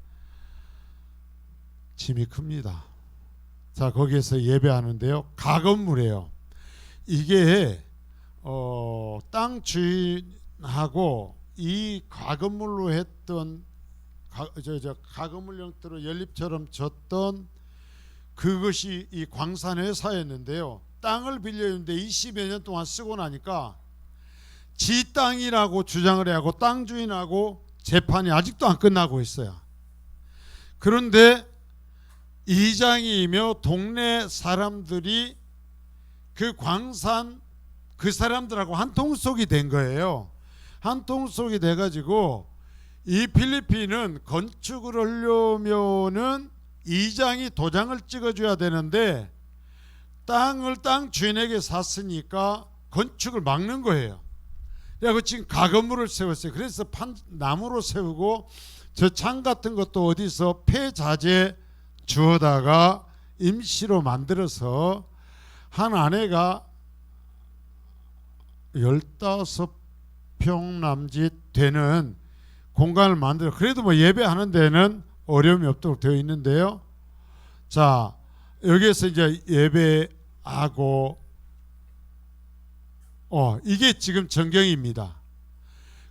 짐이 큽니다. 자, 거기에서 예배하는데요. 가건물이에요. 이게 땅 주인하고 이 가건물로 했던 가건물 형태로 연립처럼 졌던 그것이 이 광산 회사였는데요. 땅을 빌려줬는데 20여 년 동안 쓰고 나니까 지 땅이라고 주장을 해하고 땅 주인하고 재판이 아직도 안 끝나고 있어요. 그런데 이장이며 동네 사람들이 그 광산 그 사람들하고 한통속이 된 거예요. 한통속이 돼가지고 이 필리핀은 건축을 하려면은 이장이 도장을 찍어줘야 되는데 땅을 땅 주인에게 샀으니까 건축을 막는 거예요. 그래서 지금 가건물을 세웠어요. 그래서 나무로 세우고 저 창 같은 것도 어디서 폐자재 주워다가 임시로 만들어서 한 아내가 15평 남짓 되는 공간을 만들어 그래도 뭐 예배하는 데는 어려움이 없도록 되어 있는데요. 자, 여기에서 이제 예배하고 이게 지금 전경입니다.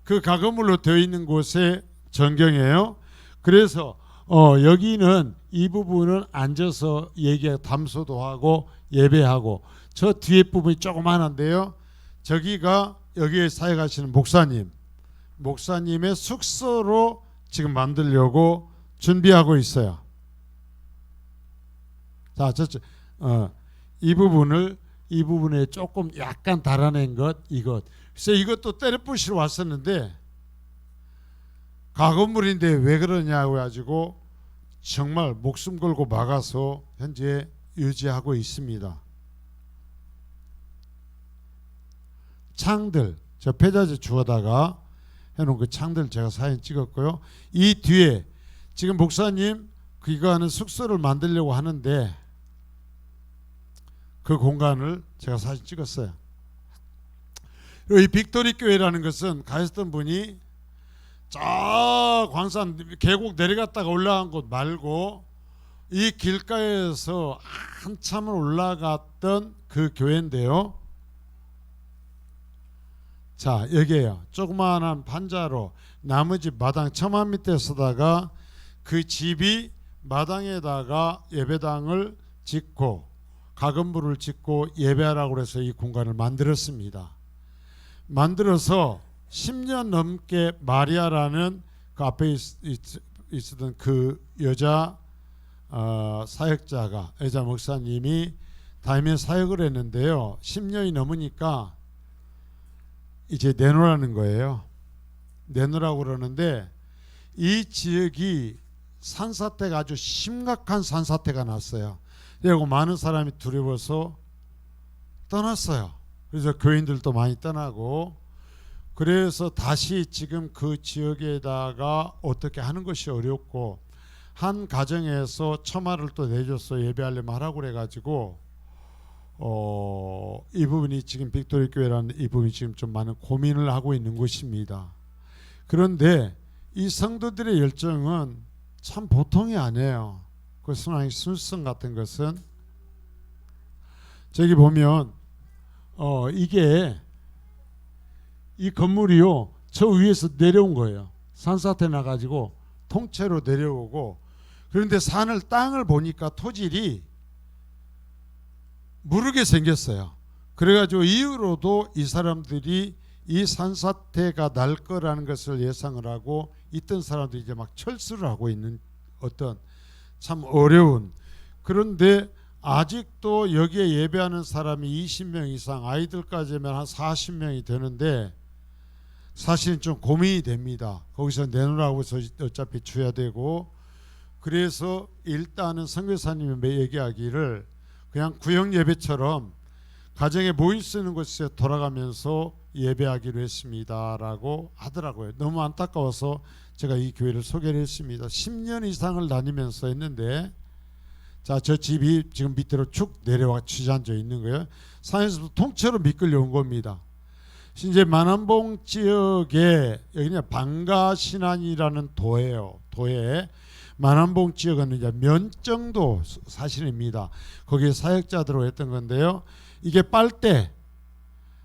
그 가건물로 되어 있는 곳에 전경이에요. 그래서 여기는 이 부분은 앉아서 얘기하고 담소도 하고 예배하고 저 뒤에 부분이 조그만한데요. 저기가 여기에 사역하시는 목사님의 숙소로 지금 만들려고 준비하고 있어요. 자, 이 부분에 조금 약간 달아낸 이것. 그래서 이것도 때려 부시러 왔었는데 가건물인데 왜 그러냐고 해가지고 정말 목숨 걸고 막아서 현재 유지하고 있습니다. 창들, 저 폐자재 주워다가 해놓은 그 창들 제가 사진 찍었고요. 이 뒤에 지금 목사님 그거 하는 숙소를 만들려고 하는데 그 공간을 제가 사진 찍었어요. 이 빅토리 교회라는 것은 가셨던 분이 저 광산 계곡 내려갔다가 올라간 곳 말고 이 길가에서 한참을 올라갔던 그 교회인데요. 자, 여기에요. 조그마한 판자로 나무집 마당 처마 밑에 서다가 그 집이 마당에다가 예배당을 짓고 가건물을 짓고 예배하라고 해서 이 공간을 만들었습니다. 만들어서 10년 넘게 마리아라는 그 앞에 있었던 그 여자 사역자가 여자 목사님이 다니며 사역을 했는데요. 10년이 넘으니까 이제 내놓으라는 거예요. 내놓으라고 그러는데 이 지역이 산사태가 아주 심각한 산사태가 났어요. 그리고 많은 사람이 두려워서 떠났어요. 그래서 교인들도 많이 떠나고 그래서 다시 지금 그 지역에다가 어떻게 하는 것이 어렵고 한 가정에서 처마를 또 내줘서 예배하려면 하라고 그래가지고 이 부분이 지금 빅토리 교회라는 이 부분이 지금 좀 많은 고민을 하고 있는 것입니다. 그런데 이 성도들의 열정은 참 보통이 아니에요. 그 순환의 순성 같은 것은 저기 보면 이게 이 건물이요 저 위에서 내려온 거예요. 산사태 나가지고 통째로 내려오고, 그런데 땅을 보니까 토질이 무르게 생겼어요. 그래가지고 이후로도 이 사람들이 이 산사태가 날 거라는 것을 예상을 하고 있던 사람들이 이제 막 철수를 하고 있는 어떤 참 어려운, 그런데 아직도 여기에 예배하는 사람이 20명 이상, 아이들까지 하면 한 40명이 되는데 사실은 좀 고민이 됩니다. 거기서 내놓으라고 해서 어차피 줘야 되고, 그래서 일단은 선교사님이 얘기하기를 그냥 구역 예배처럼 가정에 모임 쓰는 곳에 돌아가면서 예배하기로 했습니다라고 하더라고요. 너무 안타까워서 제가 이 교회를 소개를 했습니다. 10년 이상을 다니면서 했는데, 자, 저 집이 지금 밑으로 쭉 내려와 취재앉아 있는 거예요. 산에서 통째로 미끌려 온 겁니다. 이제 만안봉 지역에 여기는 방가신안이라는 도예요. 도에 만안봉 지역은 이제 면정도 사실입니다. 거기에 사역자들로 했던 건데요. 이게 빨대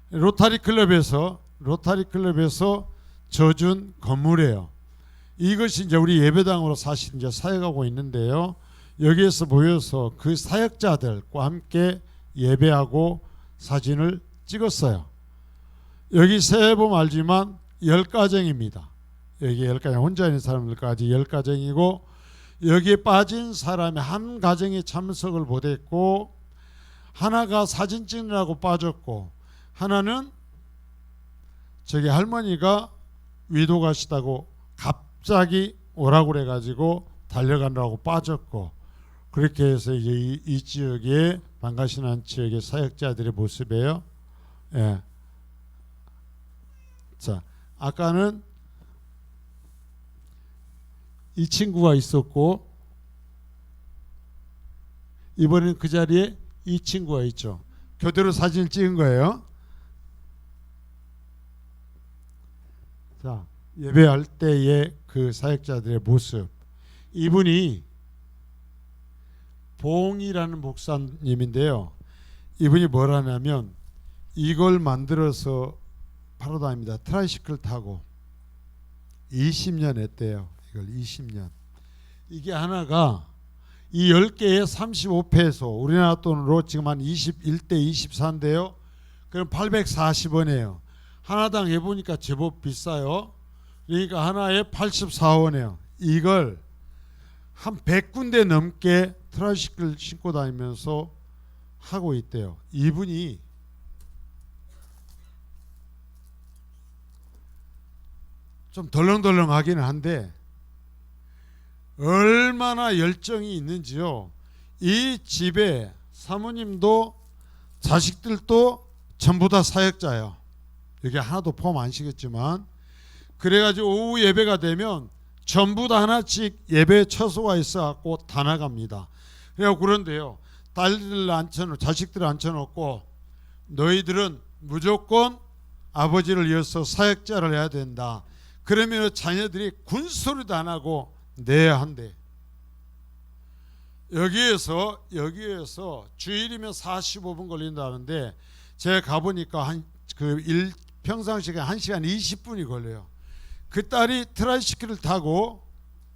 로타리 클럽에서 져준 건물이에요. 이것이 이제 우리 예배당으로 사실 이제 사역하고 있는데요. 여기에서 모여서 그 사역자들과 함께 예배하고 사진을 찍었어요. 여기 세해 보면 알지만 10가정입니다. 여기 10가정, 혼자 있는 사람들까지 10가정이고, 여기에 빠진 사람이 한 가정에 참석을 못했고, 하나가 사진 찍느라고 빠졌고, 하나는 저기 할머니가 위도 가시다고 갑자기 오라고 그래가지고 달려가느라고 빠졌고, 그렇게 해서 이제 이 지역에 방가신안 지역의 사역자들의 모습이에요. 예. 자, 아까는 이 친구가 있었고, 이번엔 그 자리에 이 친구가 있죠. 교대로 사진을 찍은 거예요. 자, 예배할 때의 그 사역자들의 모습. 이분이 봉이라는 목사님인데요. 이분이 뭘 하냐면 이걸 만들어서 팔아 다닙니다. 트라이시클 타고 20년 했대요. 이걸 20년. 이게 하나가 이 10개에 35페소, 우리나라 돈으로 지금 한 21대 24인데요. 그럼 840원이에요. 하나당 해보니까 제법 비싸요. 그러니까 하나에 84원이에요. 이걸 한 100군데 넘게 트라이시클 신고 다니면서 하고 있대요. 이분이 좀 덜렁덜렁하기는 한데 얼마나 열정이 있는지요. 이 집에 사모님도 자식들도 전부 다 사역자예요. 여기 하나도 포함 안 시겠지만, 그래가지고 오후 예배가 되면 전부 다 하나씩 예배 처소가 있어갖고 다 나갑니다. 그런데요, 딸들 앉혀놓고 자식들 앉혀놓고 너희들은 무조건 아버지를 이어서 사역자를 해야 된다. 그러면 자녀들이 군소리도 안 하고 내야 한대. 여기에서 주일이면 45분 걸린다는데 제가 가보니까 평상시에 1시간 20분이 걸려요. 그 딸이 트라이시클을 타고,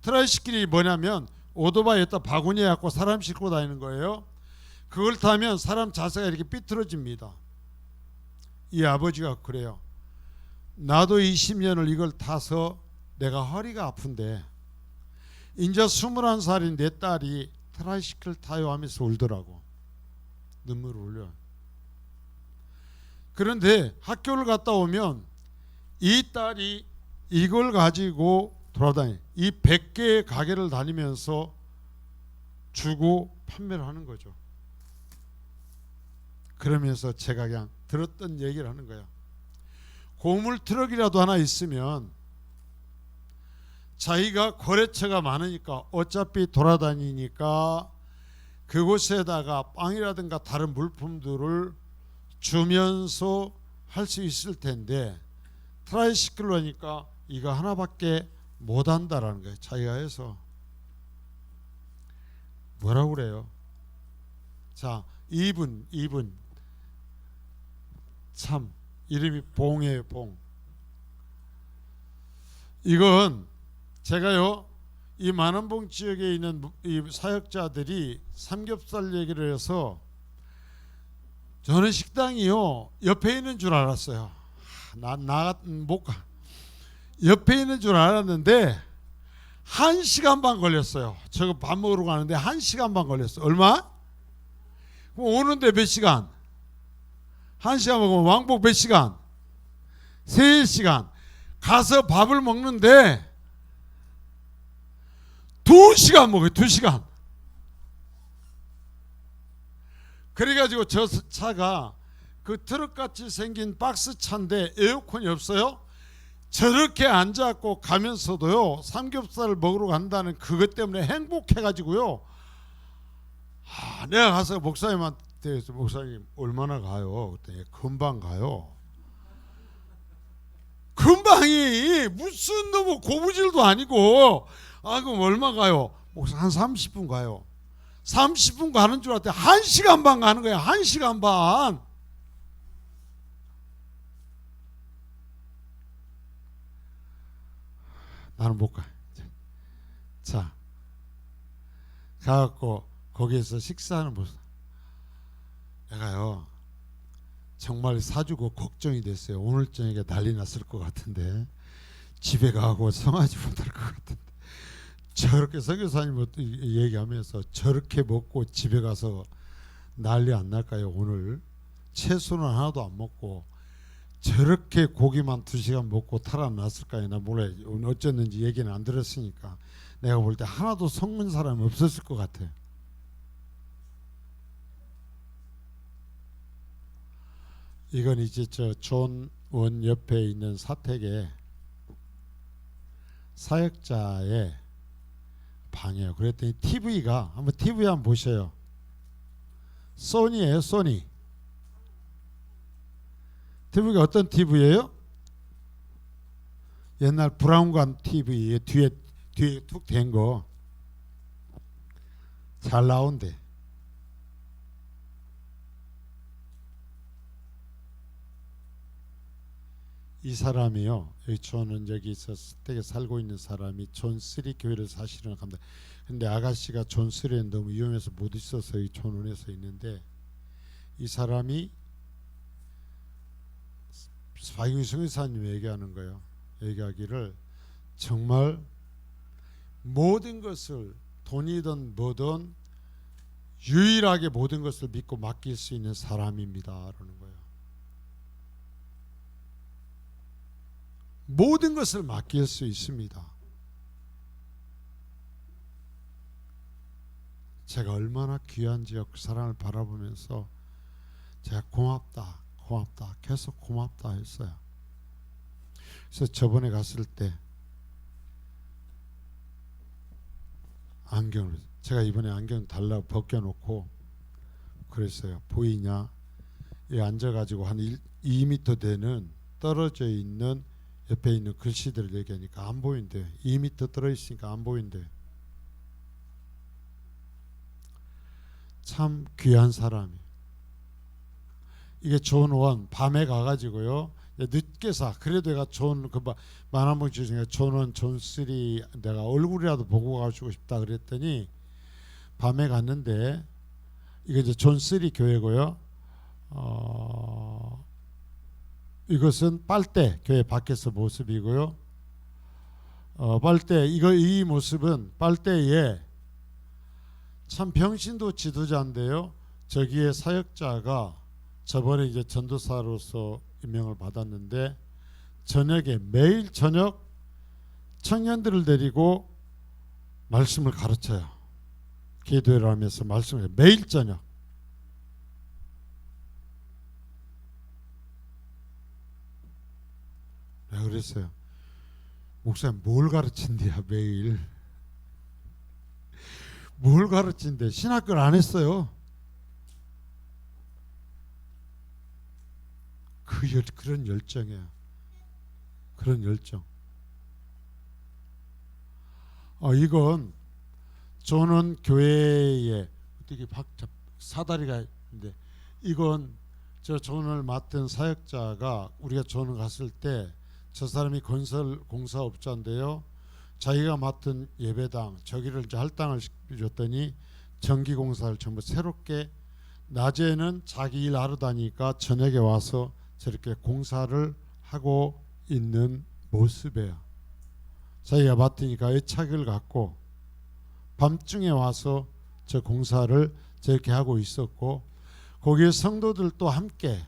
트라이시클이 뭐냐면 오토바이에다 바구니에 갖고 사람 싣고 다니는 거예요. 그걸 타면 사람 자세가 이렇게 삐뚤어집니다. 이 아버지가 그래요. 나도 20년을 이걸 타서 내가 허리가 아픈데 이제 21살인 내 딸이 트라이시클 타요 하면서 울더라고. 눈물을 흘려. 그런데 학교를 갔다 오면 이 딸이 이걸 가지고 돌아다니, 이 100개의 가게를 다니면서 주고 판매를 하는 거죠. 그러면서 제가 그냥 들었던 얘기를 하는 거야. 고물 트럭이라도 하나 있으면 자기가 거래처가 많으니까 어차피 돌아다니니까 그곳에다가 빵이라든가 다른 물품들을 주면서 할 수 있을 텐데, 트라이시클로 하니까 이거 하나밖에 못한다라는 거예요. 자기가 해서. 뭐라고 그래요? 자, 이분 참 이름이 봉이에요. 봉. 이건 제가요, 이 만원봉 지역에 있는 이 사역자들이 삼겹살 얘기를 해서 저는 식당이요 옆에 있는 줄 알았어요. 나 못 가. 옆에 있는 줄 알았는데 1시간 반 걸렸어요. 저거 밥 먹으러 가는데 1시간 반 걸렸어요. 얼마? 그럼 오는데 몇 시간? 1시간 먹으면 왕복 몇 시간? 3시간. 가서 밥을 먹는데 2시간 먹어요. 2시간. 그래가지고 저 차가 그 트럭같이 생긴 박스 차인데 에어컨이 없어요. 저렇게 앉아갖고 가면서도요 삼겹살을 먹으러 간다는 그것 때문에 행복해가지고요. 내가 가서 목사님한테 목사님 얼마나 가요? 그랬더니 금방 가요. 금방이 무슨 너무 고무줄도 아니고 그럼 얼마 가요? 목사 한 30분 가요. 30분 가는 줄 알았더니 1시간 반 가는 거야. 1시간 반. 나는 못 가. 자, 가갖고 거기에서 식사하는 모습. 내가요 정말 사주고 걱정이 됐어요. 오늘 저녁에 난리 났을 것 같은데 집에 가고 성하지 못할 것 같은데 저렇게 선교사님 얘기하면서 저렇게 먹고 집에 가서 난리 안 날까요? 오늘 채소는 하나도 안 먹고 저렇게 고기만 2시간 먹고 탈환났을까요? 나 몰라요. 어쨌는지 얘기는 안 들었으니까 내가 볼 때 하나도 섞는 사람이 없었을 것 같아요. 이건 이제 저 존 원 옆에 있는 사택에 사역자의 방이에요. 그랬더니 TV가 TV 한번 보셔요. 소니예요. 소니. TV가 어떤 TV예요? 옛날 브라운관 TV 뒤에 툭 댄 거. 잘 나온대. 이 사람이요. 저는 여기서 되게 살고 있는 사람이 존3 교회를 사실은 갑니다. 근데 아가씨가 존3에 너무 위험해서 못 있어서 이 존원에서 있는데 이 사람이 박용수 의사님이 얘기하는 거예요. 얘기하기를 정말 모든 것을 돈이든 뭐든 유일하게 모든 것을 믿고 맡길 수 있는 사람입니다라는 거예요. 모든 것을 맡길 수 있습니다. 제가 얼마나 귀한지 그 사람을 바라보면서 제가 고맙다 계속 고맙다 했어요. 그래서 저번에 갔을 때 안경을 제가 이번에 안경 달라고 벗겨놓고 그랬어요. 보이냐? 이 앉아가지고 한 2m 되는 떨어져 있는 옆에 있는 글씨들을 얘기하니까 안 보인대. 2m 떨어있으니까 안 보인대. 참 귀한 사람이. 이게 존 원 밤에 가가지고요. 늦게 사. 그래도 내가 존 그 만화봉 중에 존 원, 존 3 내가 얼굴이라도 보고 가시고 싶다 그랬더니 밤에 갔는데 이게 이제 존 3 교회고요. 이것은 빨대 교회 밖에서 모습이고요. 빨대 이 모습은 빨대에 참 병신도 지도자인데요. 저기에 사역자가 저번에 이제 전도사로서 임명을 받았는데 저녁에 매일 저녁 청년들을 데리고 말씀을 가르쳐요. 기도를 하면서 말씀을 매일 저녁. 내가 그랬어요. 목사님 뭘 가르친대야 매일. 뭘 가르친대. 신학교를 안 했어요. 그런 열정이에요. 그런 열정. 이건 저는 교회에 어떻게 사다리가 있는데, 이건 저 존을 맡은 사역자가 우리가 존을 갔을 때 저 사람이 건설 공사업자인데요. 자기가 맡은 예배당 저기를 이제 할당을 시켜줬더니 전기 공사를 전부 새롭게, 낮에는 자기 일 하러 다니까 저녁에 와서 저렇게 공사를 하고 있는 모습이에요. 자기가 맡으니까 애착을 갖고 밤중에 와서 저 공사를 저렇게 하고 있었고, 거기에 성도들도 함께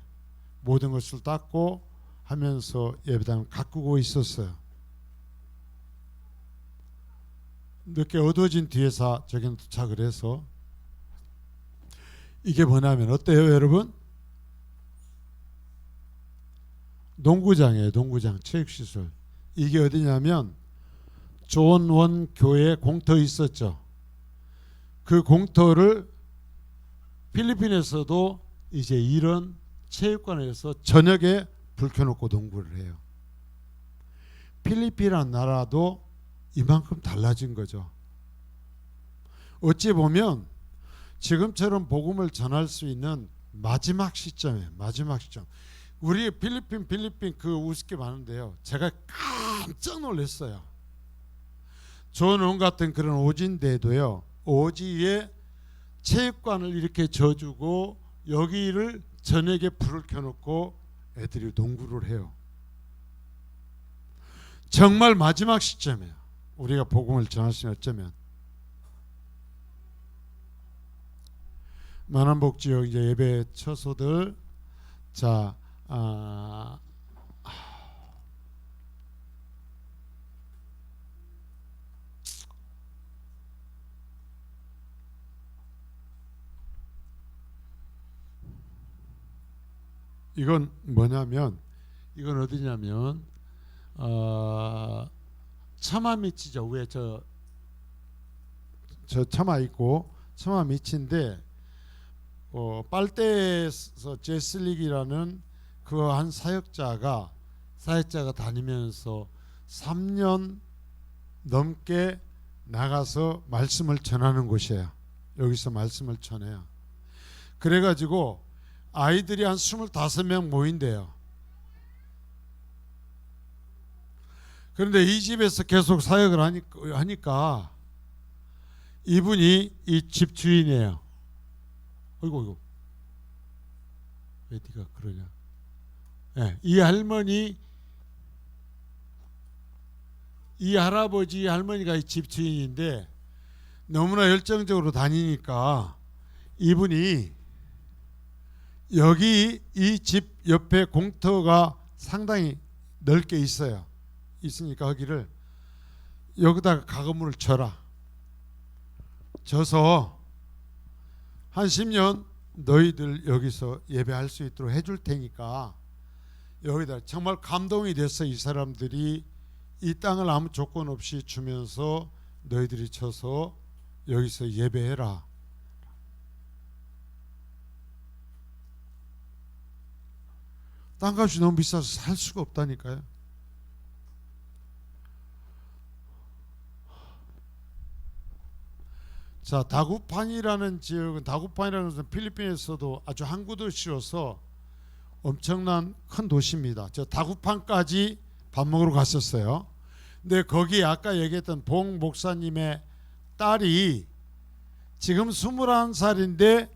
모든 것을 닦고 하면서 예배당을 가꾸고 있었어요. 늦게 어두워진 뒤에서 저기는 도착을 해서, 이게 뭐냐면 어때요 여러분? 농구장이에요. 농구장, 체육시설. 이게 어디냐면 존원 교회 공터 있었죠. 그 공터를 필리핀에서도 이제 이런 체육관에서 저녁에 불 켜놓고 농구를 해요. 필리핀이라는 나라도 이만큼 달라진 거죠. 어찌 보면 지금처럼 복음을 전할 수 있는 마지막 시점이에요. 마지막 시점. 우리 필리핀 그 우습게 많은데요. 제가 깜짝 놀랐어요. 존원 같은 그런 오지인데도요, 오지에 체육관을 이렇게 져주고 여기를 저녁에 불을 켜놓고 애들이 농구를 해요. 정말 마지막 시점이에요. 우리가 복음을 전할 수 있는, 어쩌면 만안복지역 이제 예배 처소들. 자, 이건 뭐냐면, 이건 어디냐면 처마 밑이죠. 위에 저 처마 있고 처마 밑인데, 빨대에서 제슬릭이라는 그 한 사역자가 다니면서 3년 넘게 나가서 말씀을 전하는 곳이에요. 여기서 말씀을 전해요. 그래가지고 아이들이 한 25명 모인대요. 그런데 이 집에서 계속 사역을 하니까 이분이 이 집 주인이에요. 어이구, 왜 네가 그러냐? 네, 이 할머니, 이 할아버지 할머니가 이 집 주인인데 너무나 열정적으로 다니니까 이분이 여기 이 집 옆에 공터가 상당히 넓게 있으니까 거기를 여기다가 가건물을 져서 한 10년 너희들 여기서 예배할 수 있도록 해줄 테니까, 여기다 정말 감동이 됐어. 이 사람들이 이 땅을 아무 조건 없이 주면서 너희들이 쳐서 여기서 예배해라. 땅값이 너무 비싸서 살 수가 없다니까요. 자, 다구판이라는 지역은, 다구판이라는 것은 필리핀에서도 아주 항구도시로서 엄청난 큰 도시입니다. 저 다구판까지 밥 먹으러 갔었어요. 근데 거기 아까 얘기했던 봉 목사님의 딸이 지금 21살인데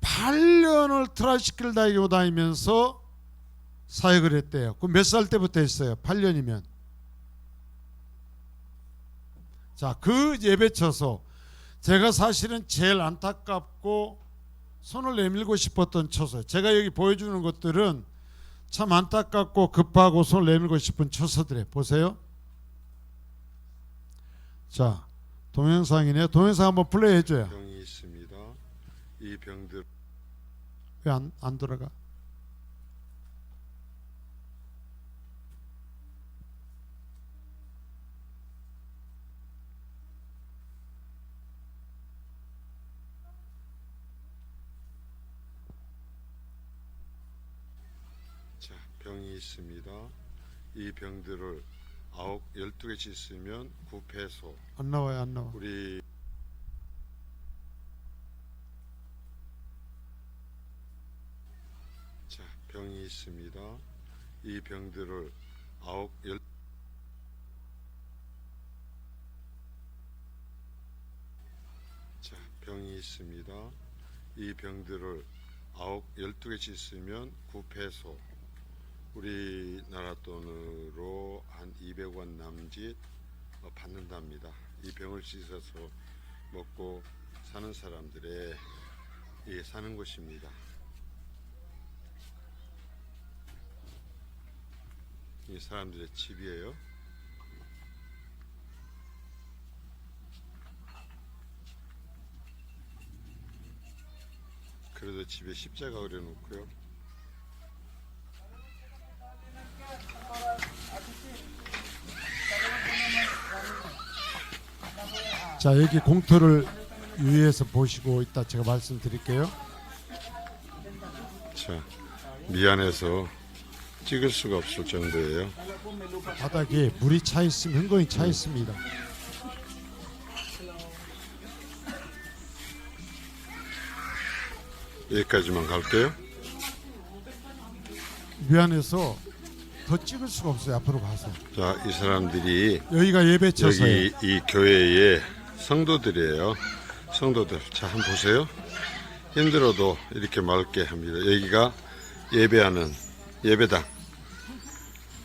8년을 트라이시클 달고 다니면서 사역을 했대요. 그럼 몇 살 때부터 했어요? 8년이면. 자, 그 예배처소, 제가 사실은 제일 안타깝고 손을 내밀고 싶었던 처소, 제가 여기 보여주는 것들은 참 안타깝고 급하고 손을 내밀고 싶은 처소들에 보세요. 자, 동영상이네요. 동영상 한번 플레이 해줘요. 병이 있습니다. 이 병들 왜 안 돌아가? 병이 있습니다. 이 병들을 12개 씻으면 9패소. 안 나와요, 안 나와. 우리 자, 병이 있습니다. 이 병들을 자, 병이 있습니다. 이 병들을 12개 씻으면 9패소. 우리나라 돈으로 한 200원 남짓 받는답니다. 이 병을 씻어서 먹고 사는 사람들의 사는 곳입니다. 이 사람들의 집이에요. 그래도 집에 십자가 그려놓고요. 자, 여기 공터를 유의해서 보시고 있다 제가 말씀드릴게요. 자, 미안해서 찍을 수가 없을 정도예요. 바닥에 물이 차 있으면 흥건히 차 있습니다. 여기까지만 갈게요. 미안해서 더 찍을 수가 없어요. 앞으로 가서. 자, 이 사람들이 여기가 예배처서요. 여기 이 교회의 성도들이에요. 성도들. 자, 한번 보세요. 힘들어도 이렇게 맑게 합니다. 여기가 예배하는 예배당.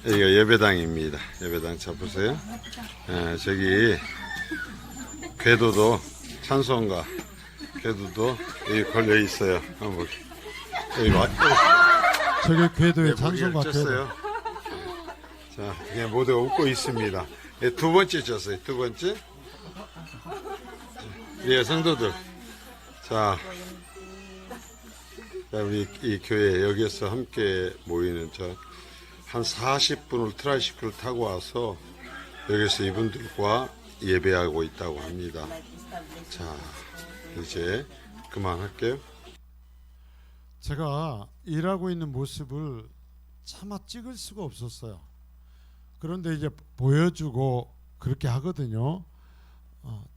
여기가 예배당입니다. 예배당. 자, 보세요. 저기 궤도도 찬송가 궤도도 여기 걸려 있어요. 한번 보세요. 여기 저게 궤도의 네, 찬송가 궤도. 쪘어요. 자, 그냥 모두가 웃고 있습니다. 두 번째 졌어요. 두 번째. 예, 성도들. 자, 우리 이 교회 여기서 함께 모이는 한 40분을 트라이시클 타고 와서 여기서 이분들과 예배하고 있다고 합니다. 자, 이제 그만할게요. 제가 일하고 있는 모습을 차마 찍을 수가 없었어요. 그런데 이제 보여주고 그렇게 하거든요.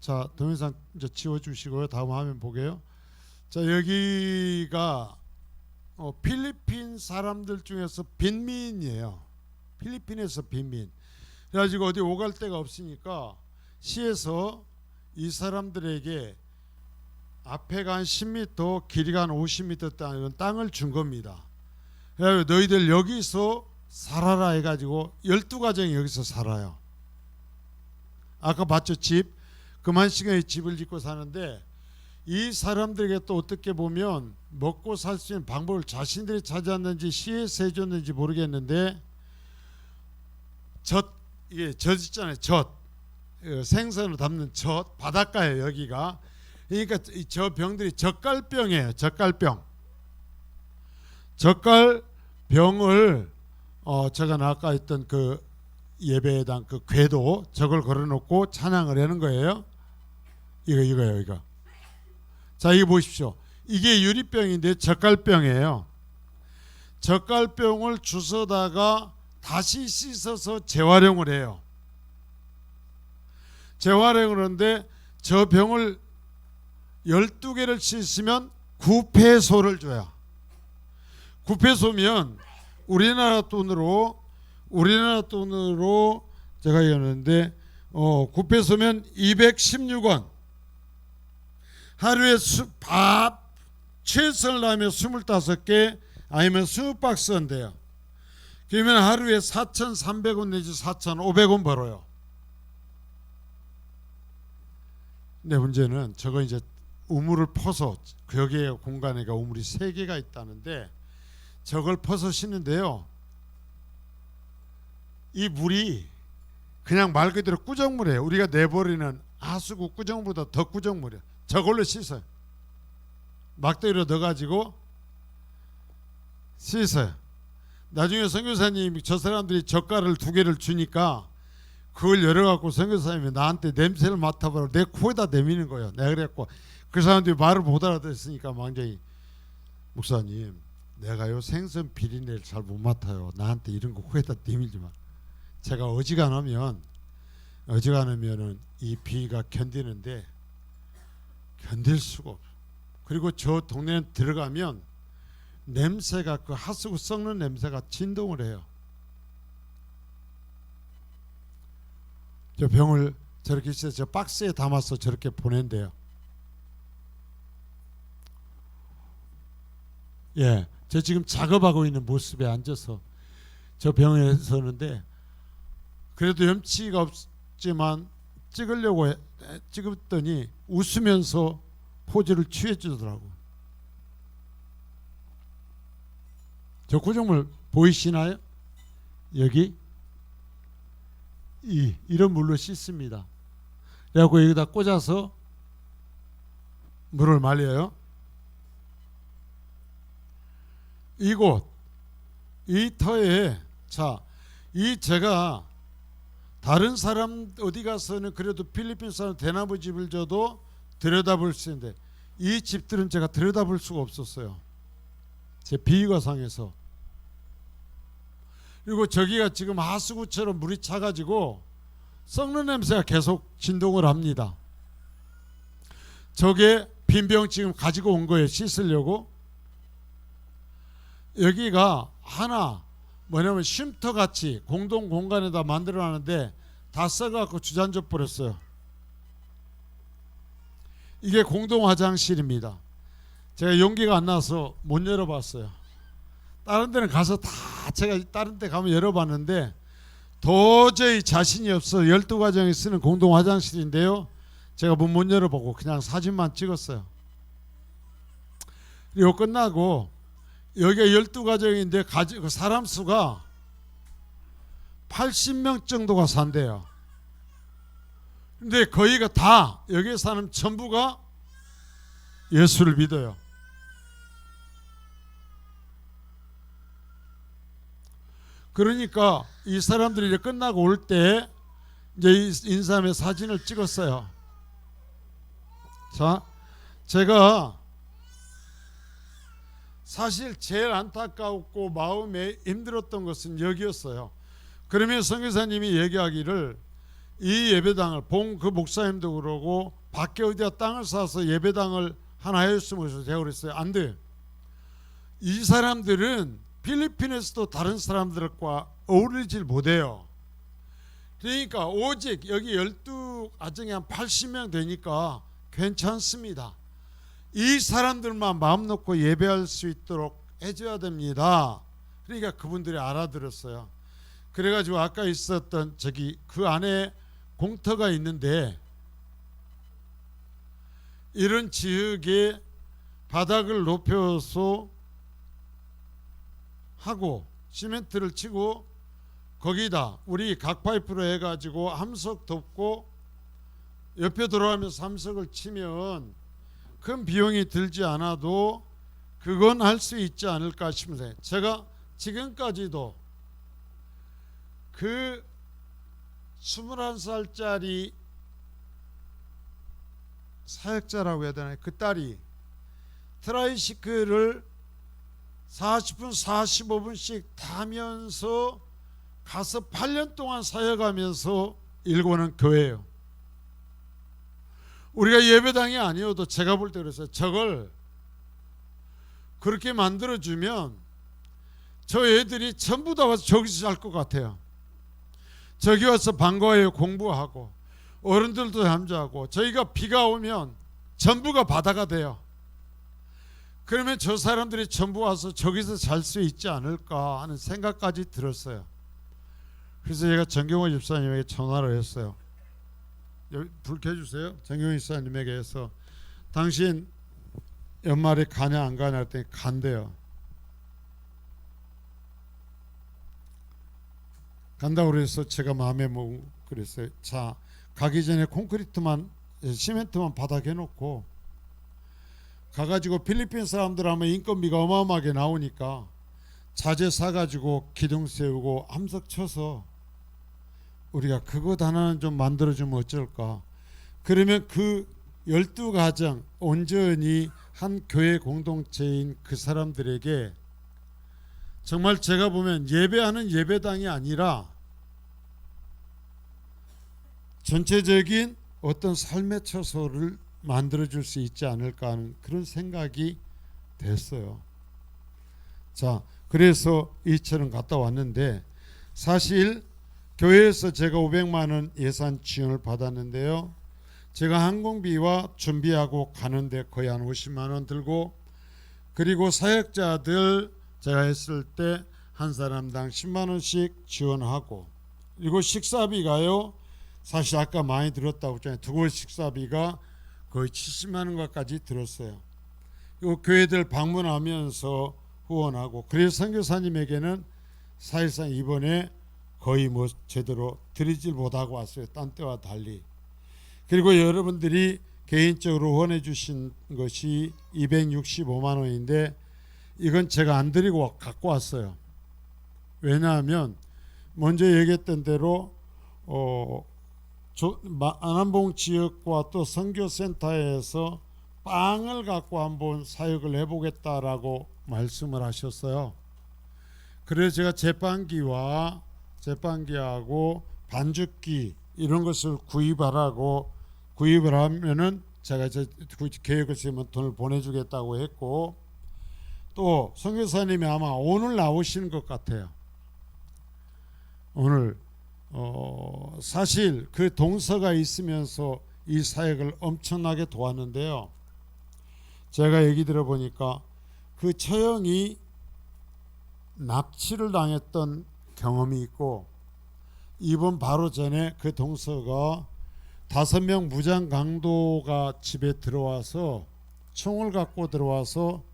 자, 동영상 이제 지워주시고요. 다음 화면 보게요. 자, 여기가 필리핀 사람들 중에서 빈민이에요. 필리핀에서 빈민. 그래가지고 어디 오갈 데가 없으니까 시에서 이 사람들에게 앞에가 한 10m, 길이가 한 50m 땅을 준 겁니다. 그래서 너희들 여기서 살아라 해가지고 12가정이 여기서 살아요. 아까 봤죠? 집. 그만식의 집을 짓고 사는데 이 사람들에게 또 어떻게 보면 먹고 살 수 있는 방법을 자신들이 찾았는지 시에서 해줬는지 모르겠는데 이게 젖 있잖아요. 젖. 생선을 담는 젖. 바닷가예요. 여기가. 그러니까 저 병들이 젓갈병이에요. 젓갈병. 젓갈병을 제가 아까 했던 그 예배당 그 궤도 저걸 걸어놓고 찬양을 하는 거예요. 이거. 자, 이거 보십시오. 이게 유리병인데 젓갈병이에요. 젓갈병을 주워다가 다시 씻어서 재활용을 해요. 재활용을 하는데 저 병을 12개를 씻으면 9패소를 줘요. 9패소면 우리나라 돈으로 제가 얘기하는데 9패소면 216원. 하루에 밥 최선을 다하면 25개 아니면 20박스 한대요. 그러면 하루에 4,300원 내지 4,500원 벌어요. 근데 문제는 저거 이제 우물을 퍼서 여기에 공간에가 우물이 3개가 있다는데 저걸 퍼서 씻는데요. 이 물이 그냥 말 그대로 꾸정물이에요. 우리가 내버리는 하수구 꾸정물보다 더 꾸정물이에요. 저걸로 씻어요. 막대기로 넣어가지고 씻어요. 나중에 선교사님이 저 사람들이 젓갈을 2개를 주니까 그걸 열어갖고 선교사님이 나한테 냄새를 맡아보라고 내 코에다 내미는 거예요. 내가 그랬고 그 사람들이 말을 못 알아듣으니까 망정이 목사님 내가요 생선 비린내를 잘 못 맡아요. 나한테 이런 거 코에다 내밀지 마. 제가 어지간하면은 이 비위가 견디는데 견딜 수가 없어. 그리고 저 동네에 들어가면 냄새가, 그 하수구 썩는 냄새가 진동을 해요. 저 병을 저렇게 있어서 저 박스에 담아서 저렇게 보낸대요. 예, 저 지금 작업하고 있는 모습에 앉아서 저 병에 서는데, 그래도 염치가 없지만 찍으려고 찍었더니 웃으면서 포즈를 취해주더라고. 저 구조물 보이시나요? 여기 이런 물로 씻습니다. 그래갖고 여기다 꽂아서 물을 말려요. 이곳 이 터에, 자, 이 제가 다른 사람 어디 가서는 그래도 필리핀 사람 대나무 집을 줘도 들여다볼 수 있는데 이 집들은 제가 들여다볼 수가 없었어요. 제 비위가 상해서. 그리고 저기가 지금 하수구처럼 물이 차가지고 썩는 냄새가 계속 진동을 합니다. 저게 빈병 지금 가지고 온 거예요, 씻으려고. 여기가 하나 뭐냐면 쉼터같이 공동 공간에다 만들어놨는데 다 썩어갖고 주저앉아 버렸어요. 이게 공동 화장실입니다. 제가 용기가 안 나서 못 열어봤어요. 다른 데는 가서 다 제가 다른 데 가면 열어봤는데 도저히 자신이 없어. 12가정이 쓰는 공동 화장실인데요, 제가 못 열어보고 그냥 사진만 찍었어요. 그리고 끝나고 여기가 12가정인데 그 사람 수가 80명 정도가 산대요. 근데 거의가 다 여기에 사는 전부가 예수를 믿어요. 그러니까 이 사람들이 이제 끝나고 올 때 이제 인삼의 사진을 찍었어요. 자, 제가 사실 제일 안타깝고 마음에 힘들었던 것은 여기였어요. 그러면 선교사님이 얘기하기를 이 예배당을 본 그 목사님도 그러고 밖에 어디다 땅을 사서 예배당을 하나 해줬으면 해서 제가 그랬어요. 안 돼. 이 사람들은 필리핀에서도 다른 사람들과 어울리질 못해요. 그러니까 오직 여기 12가정이 한 80명 되니까 괜찮습니다. 이 사람들만 마음 놓고 예배할 수 있도록 해줘야 됩니다. 그러니까 그분들이 알아들었어요. 그래가지고 아까 있었던 저기 그 안에 공터가 있는데 이런 지역에 바닥을 높여서 하고 시멘트를 치고 거기다 우리 각파이프로 해가지고 함석 덮고 옆에 돌아가면서 함석을 치면 큰 비용이 들지 않아도 그건 할 수 있지 않을까 싶은데, 제가 지금까지도 그 21살짜리 사역자라고 해야 되나요? 그 딸이 트라이시클을 40분 45분씩 타면서 가서 8년 동안 사역하면서 일궈는 교회예요. 우리가 예배당이 아니어도 제가 볼 때 그랬어요. 저걸 그렇게 만들어주면 저 애들이 전부 다 와서 저기서 잘 것 같아요. 저기 와서 방과후에 공부하고 어른들도 잠자고, 저희가 비가 오면 전부가 바다가 돼요. 그러면 저 사람들이 전부 와서 저기서 잘 수 있지 않을까 하는 생각까지 들었어요. 그래서 제가 정경호 집사님에게 전화를 했어요. 불 켜주세요. 정경호 집사님에게 해서 당신 연말에 가냐 안 가냐 했더니 간대요. 간다고 그래서 제가 마음에 뭐 그랬어요. 자, 가기 전에 콘크리트만 시멘트만 바닥에 놓고 가가지고 필리핀 사람들 하면 인건비가 어마어마하게 나오니까 자재 사가지고 기둥 세우고 함석 쳐서 우리가 그것 하나는 좀 만들어주면 어쩔까. 그러면 그 12가정 온전히 한 교회 공동체인 그 사람들에게 정말 제가 보면 예배하는 예배당이 아니라 전체적인 어떤 삶의 처소를 만들어줄 수 있지 않을까 하는 그런 생각이 됐어요. 자, 그래서 이처럼 갔다 왔는데 사실 교회에서 제가 500만 원 예산 지원을 받았는데요. 제가 항공비와 준비하고 가는데 거의 한 50만 원 들고, 그리고 사역자들 제가 했을 때 한 사람당 10만 원씩 지원하고, 그리고 식사비가요, 사실 아까 많이 들었다고 했잖아요. 두 곳 식사비가 거의 70만 원까지 들었어요. 이 교회들 방문하면서 후원하고, 그래서 선교사님에게는 사실상 이번에 거의 뭐 제대로 드리질 못하고 왔어요. 딴 때와 달리. 그리고 여러분들이 개인적으로 후원해 주신 것이 265만 원인데 이건 제가 안 드리고 갖고 왔어요. 왜냐하면 먼저 얘기했던 대로 안암봉 지역과 또 선교센터에서 빵을 갖고 한번 사역을 해보겠다라고 말씀을 하셨어요. 그래서 제가 제빵기하고 반죽기 이런 것을 구입을 하면은 제가 이제 계획을 세우면 돈을 보내주겠다고 했고, 또 선교사님이 아마 오늘 나오시는 것 같아요. 오늘 사실 그 동서가 있으면서 이 사역을 엄청나게 도왔는데요. 제가 얘기 들어보니까 그 처형이 납치를 당했던 경험이 있고, 이번 바로 전에 그 동서가 5명 무장 강도가 집에 들어와서 총을 갖고 들어와서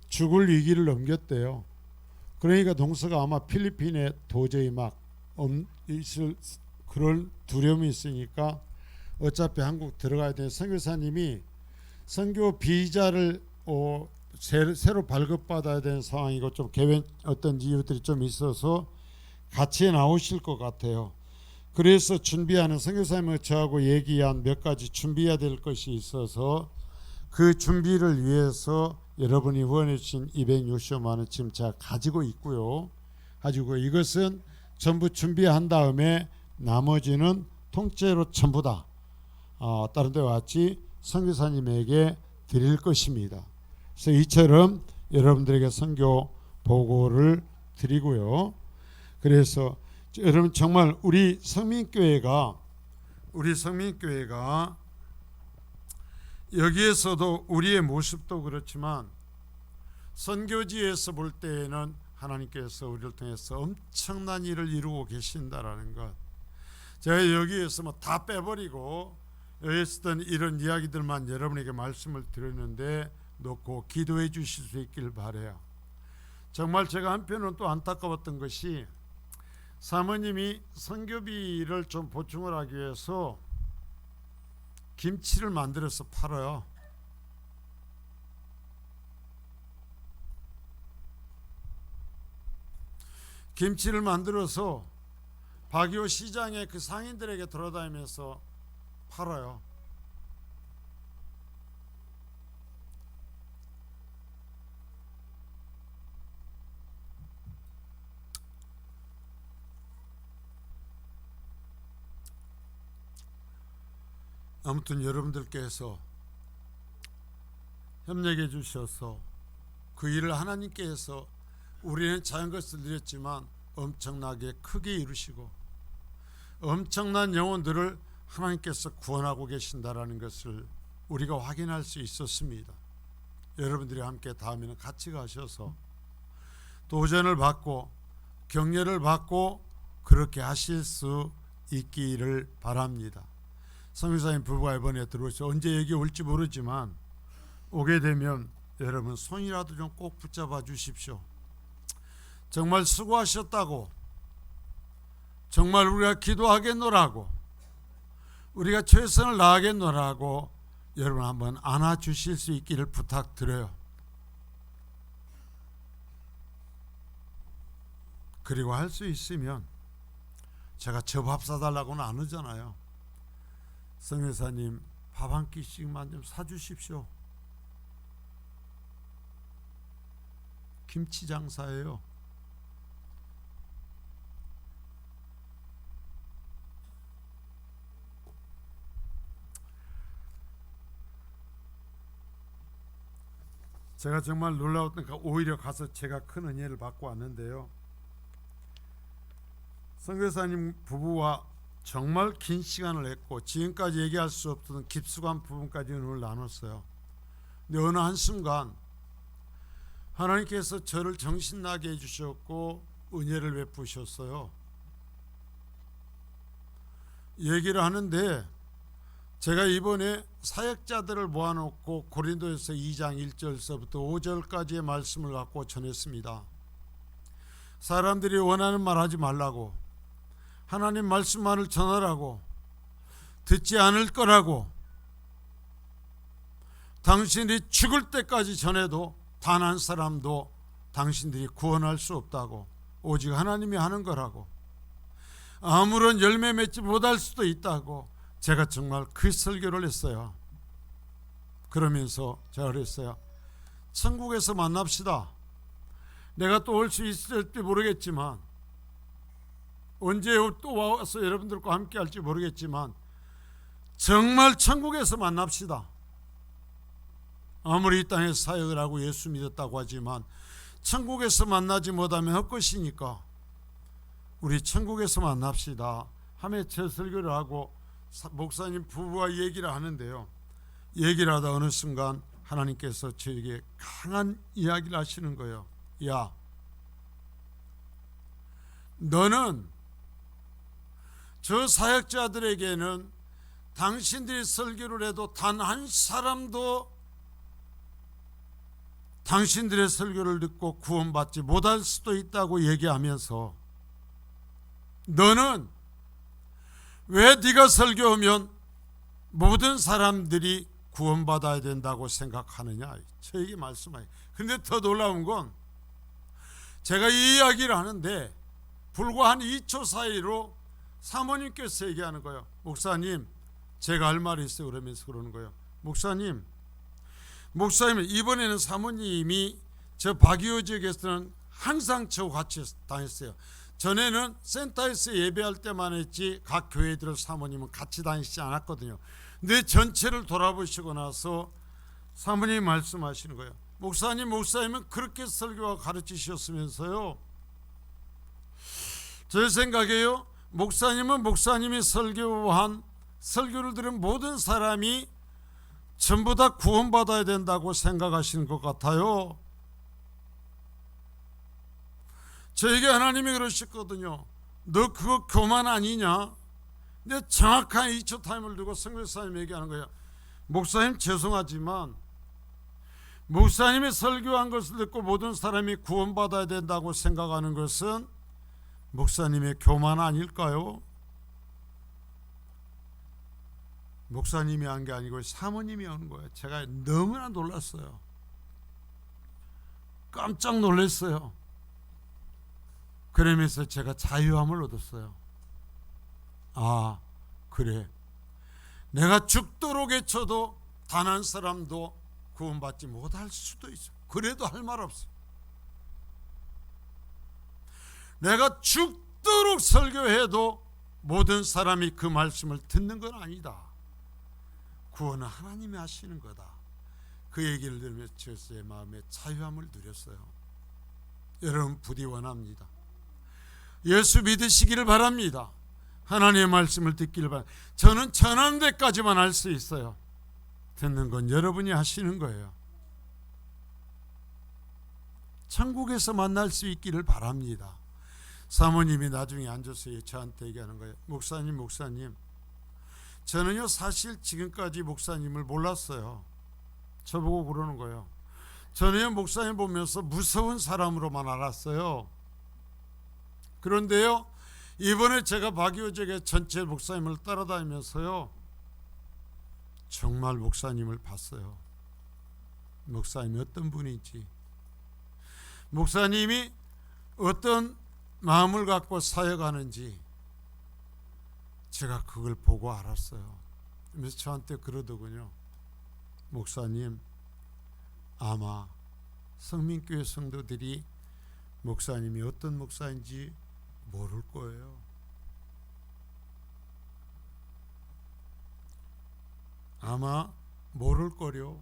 죽을 위기를 넘겼대요. 그러니까 동서가 아마 필리핀에 도저히 막 있을 그런 두려움이 있으니까 어차피 한국 들어가야 되는 선교사님이 선교 비자를 새로 발급받아야 되는 상황이고 좀 계획 어떤 이유들이 좀 있어서 같이 나오실 것 같아요. 그래서 준비하는 선교사님을 저하고 얘기한 몇 가지 준비해야 될 것이 있어서 그 준비를 위해서 여러분이 후원해 주신 265만 원 지금 제가 가지고 있고요. 가지고 이것은 전부 준비한 다음에 나머지는 통째로 전부 다 다른 데와 같이 선교사님에게 드릴 것입니다. 그래서 이처럼 여러분들에게 선교 보고를 드리고요. 그래서 여러분 정말 우리 성민교회가 여기에서도 우리의 모습도 그렇지만 선교지에서 볼 때에는 하나님께서 우리를 통해서 엄청난 일을 이루고 계신다라는 것, 제가 여기에서 뭐 다 빼버리고 여기 있었던 이런 이야기들만 여러분에게 말씀을 드렸는데 놓고 기도해 주실 수 있길 바라요. 정말 제가 한편으로는 또 안타까웠던 것이 사모님이 선교비를 좀 보충을 하기 위해서 김치를 만들어서 팔아요. 김치를 만들어서 바기오 시장에 그 상인들에게 돌아다니면서 팔아요. 아무튼 여러분들께서 협력해 주셔서 그 일을 하나님께서, 우리는 작은 것을 드렸지만 엄청나게 크게 이루시고 엄청난 영혼들을 하나님께서 구원하고 계신다라는 것을 우리가 확인할 수 있었습니다. 여러분들이 함께 다음에는 같이 가셔서 도전을 받고 격려를 받고 그렇게 하실 수 있기를 바랍니다. 선교사님 부부가 이번에 들어오셔서 언제 여기 올지 모르지만 오게 되면 여러분 손이라도 좀 꼭 붙잡아 주십시오. 정말 수고하셨다고, 정말 우리가 기도하겠노라고, 우리가 최선을 다하겠노라고 여러분 한번 안아주실 수 있기를 부탁드려요. 그리고 할 수 있으면 제가 저 밥 사달라고는 안 하잖아요. 성회사님 밥 한 끼씩만 좀 사주십시오. 김치 장사예요. 제가 정말 놀라웠던 게 오히려 가서 제가 큰 은혜를 받고 왔는데요. 선교사님 부부와 정말 긴 시간을 했고 지금까지 얘기할 수 없던 깊숙한 부분까지 은혜를 나눴어요. 근데 어느 한순간 하나님께서 저를 정신나게 해주셨고 은혜를 베푸셨어요. 얘기를 하는데 제가 이번에 사역자들을 모아놓고 고린도에서 2장 1절서부터 5절까지의 말씀을 갖고 전했습니다. 사람들이 원하는 말 하지 말라고, 하나님 말씀만을 전하라고, 듣지 않을 거라고, 당신이 죽을 때까지 전해도 단 한 사람도 당신들이 구원할 수 없다고, 오직 하나님이 하는 거라고, 아무런 열매 맺지 못할 수도 있다고. 제가 정말 그 설교를 했어요. 그러면서 제가 그랬어요. 천국에서 만납시다. 내가 또 올 수 있을지 모르겠지만, 언제 또 와서 여러분들과 함께 할지 모르겠지만 정말 천국에서 만납시다. 아무리 이 땅에서 사역을 하고 예수 믿었다고 하지만 천국에서 만나지 못하면 헛것이니까 우리 천국에서 만납시다 하며 제 설교를 하고 목사님 부부와 얘기를 하는데요. 얘기를 하다 어느 순간 하나님께서 저에게 강한 이야기를 하시는 거예요. 야, 너는 저 사역자들에게는 당신들이 설교를 해도 단 한 사람도 당신들의 설교를 듣고 구원받지 못할 수도 있다고 얘기하면서 너는 왜 네가 설교하면 모든 사람들이 구원받아야 된다고 생각하느냐, 저에게 말씀하요. 근데 더 놀라운 건 제가 이 이야기를 하는데 불과 한 2초 사이로 사모님께서 얘기하는 거예요. 목사님, 제가 할 말이 있어요. 그러면서 그러는 거예요. 목사님 이번에는 사모님이 저 박이호 지역에서는 항상 저와 같이 다녔어요. 전에는 센터에서 예배할 때만 했지 각 교회들 사모님은 같이 다니시지 않았거든요. 근데 전체를 돌아보시고 나서 사모님이 말씀하시는 거예요. 목사님은 그렇게 설교와 가르치셨으면서요, 제 생각에요, 목사님은 목사님이 설교한 설교를 들은 모든 사람이 전부 다 구원받아야 된다고 생각하시는 것 같아요. 저에게 하나님이 그러셨거든요. 너 그거 교만 아니냐? 근데 정확한 2초 타임을 두고 선교사님 얘기하는 거예요. 목사님 죄송하지만 목사님이 설교한 것을 듣고 모든 사람이 구원받아야 된다고 생각하는 것은 목사님의 교만 아닐까요? 목사님이 한 게 아니고 사모님이 한 거예요. 제가 너무나 놀랐어요. 깜짝 놀랐어요. 그러면서 제가 자유함을 얻었어요. 아, 그래. 내가 죽도록 외쳐도 단 한 사람도 구원받지 못할 수도 있어. 그래도 할 말 없어. 내가 죽도록 설교해도 모든 사람이 그 말씀을 듣는 건 아니다. 구원은 하나님이 하시는 거다. 그 얘기를 들으면서 제 마음에 자유함을 누렸어요. 여러분 부디 원합니다. 예수 믿으시기를 바랍니다. 하나님의 말씀을 듣기를 바랍니다. 저는 전하는 데까지만 할 수 있어요. 듣는 건 여러분이 하시는 거예요. 천국에서 만날 수 있기를 바랍니다. 사모님이 나중에 앉아서 저한테 얘기하는 거예요. 목사님, 저는요 사실 지금까지 목사님을 몰랐어요. 저보고 그러는 거예요. 저는요 목사님 보면서 무서운 사람으로만 알았어요. 그런데요 이번에 제가 박이호적의 전체 목사님을 따라다니면서요 정말 목사님을 봤어요. 목사님이 어떤 분인지, 목사님이 어떤 마음을 갖고 사역하는지 제가 그걸 보고 알았어요. 그래서 저한테 그러더군요. 목사님, 아마 성민교회 성도들이 목사님이 어떤 목사인지 모를 거예요. 아마 모를 거요.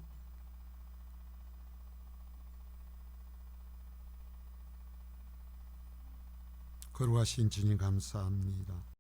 거룩하신 주님 감사합니다.